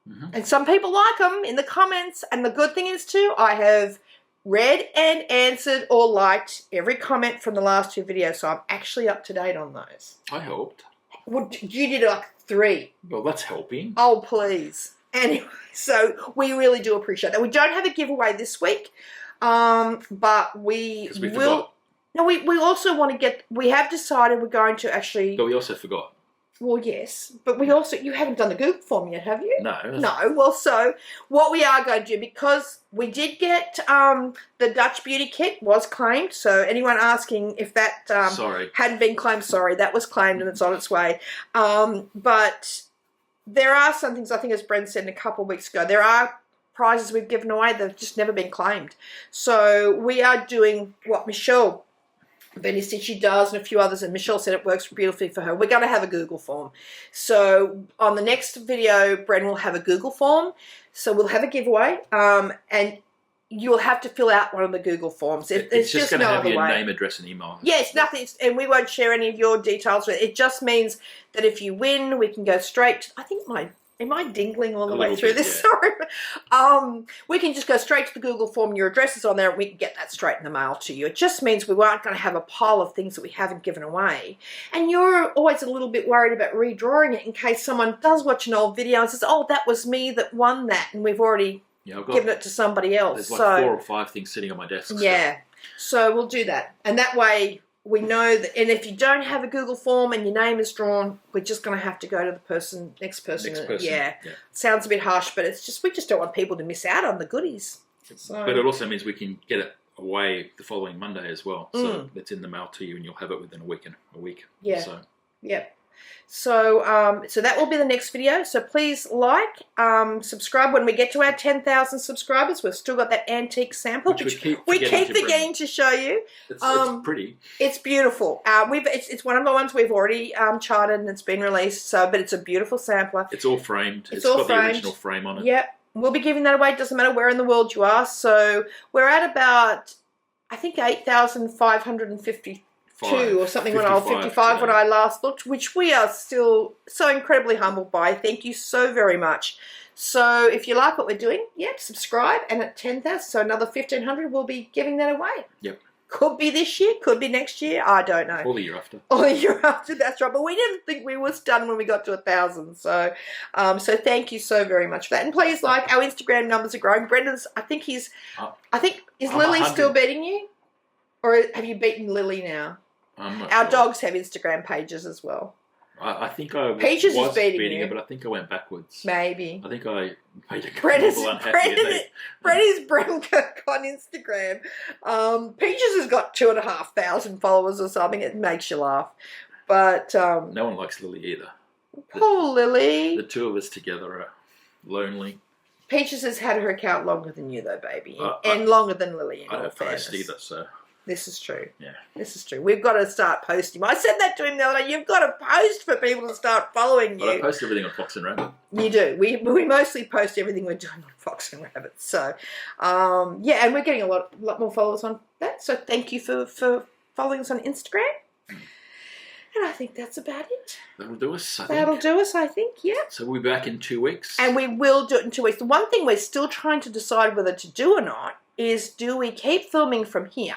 Mm-hmm. And some people like them in the comments, and the good thing is too, I have read and answered or liked every comment from the last 2 videos, so I'm actually up to date on those. I helped. Well, you did like 3. Well, that's helping. Oh, please. Anyway, so we really do appreciate that. We don't have a giveaway this week, but we will. Forgot. No, we also want to get. We have decided we're going to actually. But we also forgot. Well, yes, but we also, you haven't done the Google form yet, have you? No. No, well, so what we are going to do, because we did get the Dutch Beauty Kit was claimed, so anyone asking if that hadn't been claimed, sorry, that was claimed and it's on its way. But there are some things, I think as Bren said a couple of weeks ago, there are prizes we've given away that have just never been claimed. So we are doing what Michelle Benny said she does, and a few others, and Michelle said it works beautifully for her. We're going to have a Google form. So on the next video, Bren will have a Google form. So we'll have a giveaway, and you'll have to fill out one of the Google forms. It's just going to have your name, address, and email. Yes, nothing, and we won't share any of your details. It just means that if you win, we can go straight to, I think am I dingling all the way through this? Yeah. Sorry. We can just go straight to the Google form. Your address is on there, and we can get that straight in the mail to you. It just means we aren't going to have a pile of things that we haven't given away. And you're always a little bit worried about redrawing it in case someone does watch an old video and says, oh, that was me that won that, and we've already given it to somebody else. There's like 4 or 5 things sitting on my desk. Yeah. So we'll do that. And that way we know that, and if you don't have a Google form and your name is drawn, we're just going to have to go to the next person. Yeah. Sounds a bit harsh, but it's just, we just don't want people to miss out on the goodies. So. But it also means we can get it away the following Monday as well. So it's in the mail to you and you'll have it within a week. Yeah. So. Yep. So, so that will be the next video. So please like, subscribe when we get to our 10,000 subscribers. We've still got that antique sample, which we keep forgetting to show you. It's pretty. It's beautiful. It's one of the ones we've already charted and it's been released. So, but it's a beautiful sampler. It's all framed. It's got the original frame on it. Yep. We'll be giving that away. It doesn't matter where in the world you are. So we're at about, I think, 8,552 or something 55 when I last looked, which we are still so incredibly humbled by. Thank you so very much. So if you like what we're doing, subscribe, and at 10,000, so another 1,500, we'll be giving that away. Yep. Could be this year, could be next year, I don't know. Or the year after. Or the year after, that's right. But we didn't think we was done when we got to 1,000. So so thank you so very much for that. And please like, our Instagram numbers are growing. Brendan's, is Lily still beating you? Or have you beaten Lily now? Our dogs have Instagram pages as well. I think I Peaches was is beating you, you. but I think I went backwards. Maybe. I think I made a couple people unhappy. Brady's Bremkirk on Instagram. Peaches has got 2,500 followers or something. It makes you laugh. But no one likes Lily either. Poor Lily. The two of us together are lonely. Peaches has had her account longer than you though, baby. And longer than Lily. I don't post either, so... This is true. Yeah. This is true. We've got to start posting. I said that to him the other day. You've got to post for people to start following you. But I post everything on Fox and Rabbit. You do. We mostly post everything we're doing on Fox and Rabbit. So, yeah, and we're getting a lot more followers on that. So thank you for following us on Instagram. And I think that's about it. That'll do us, I think. That'll do us, I think, yeah. So we'll be back in 2 weeks. And we will do it in 2 weeks. The one thing we're still trying to decide whether to do or not is, do we keep filming from here,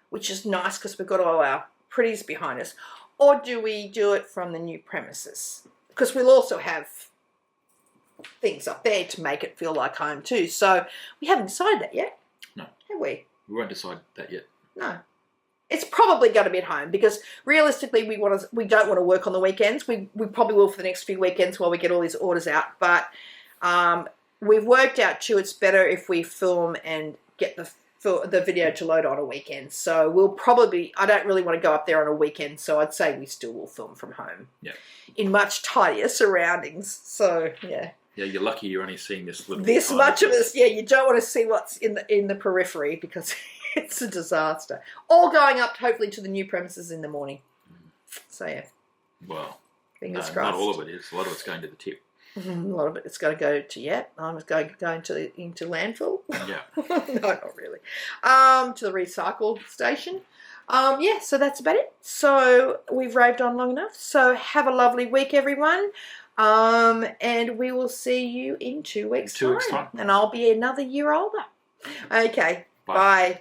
which is nice because we've got all our pretties behind us, or do we do it from the new premises? Because we'll also have things up there to make it feel like home too. So we haven't decided that yet. No. Have we? We won't decide that yet. No. It's probably going to be at home because realistically we don't want to work on the weekends. We probably will for the next few weekends while we get all these orders out. But we've worked out too, it's better if we film and get the video to load on a weekend. So we'll probably, I don't really want to go up there on a weekend, so I'd say we still will film from home. Yeah. In much tidier surroundings. So, yeah. Yeah, you're lucky you're only seeing this little this much of us. Yeah, you don't want to see what's in the periphery because it's a disaster. All going up hopefully to the new premises in the morning. So, yeah. Well, fingers crossed. Not all of it is. A lot of it's going to the tip. A lot of it's going to go to it's going into landfill. Yeah. No, not really. To the recycle station. Yeah, so that's about it. So we've raved on long enough. So have a lovely week, everyone. And we will see you in 2 weeks' time. And I'll be another year older. Okay. Bye.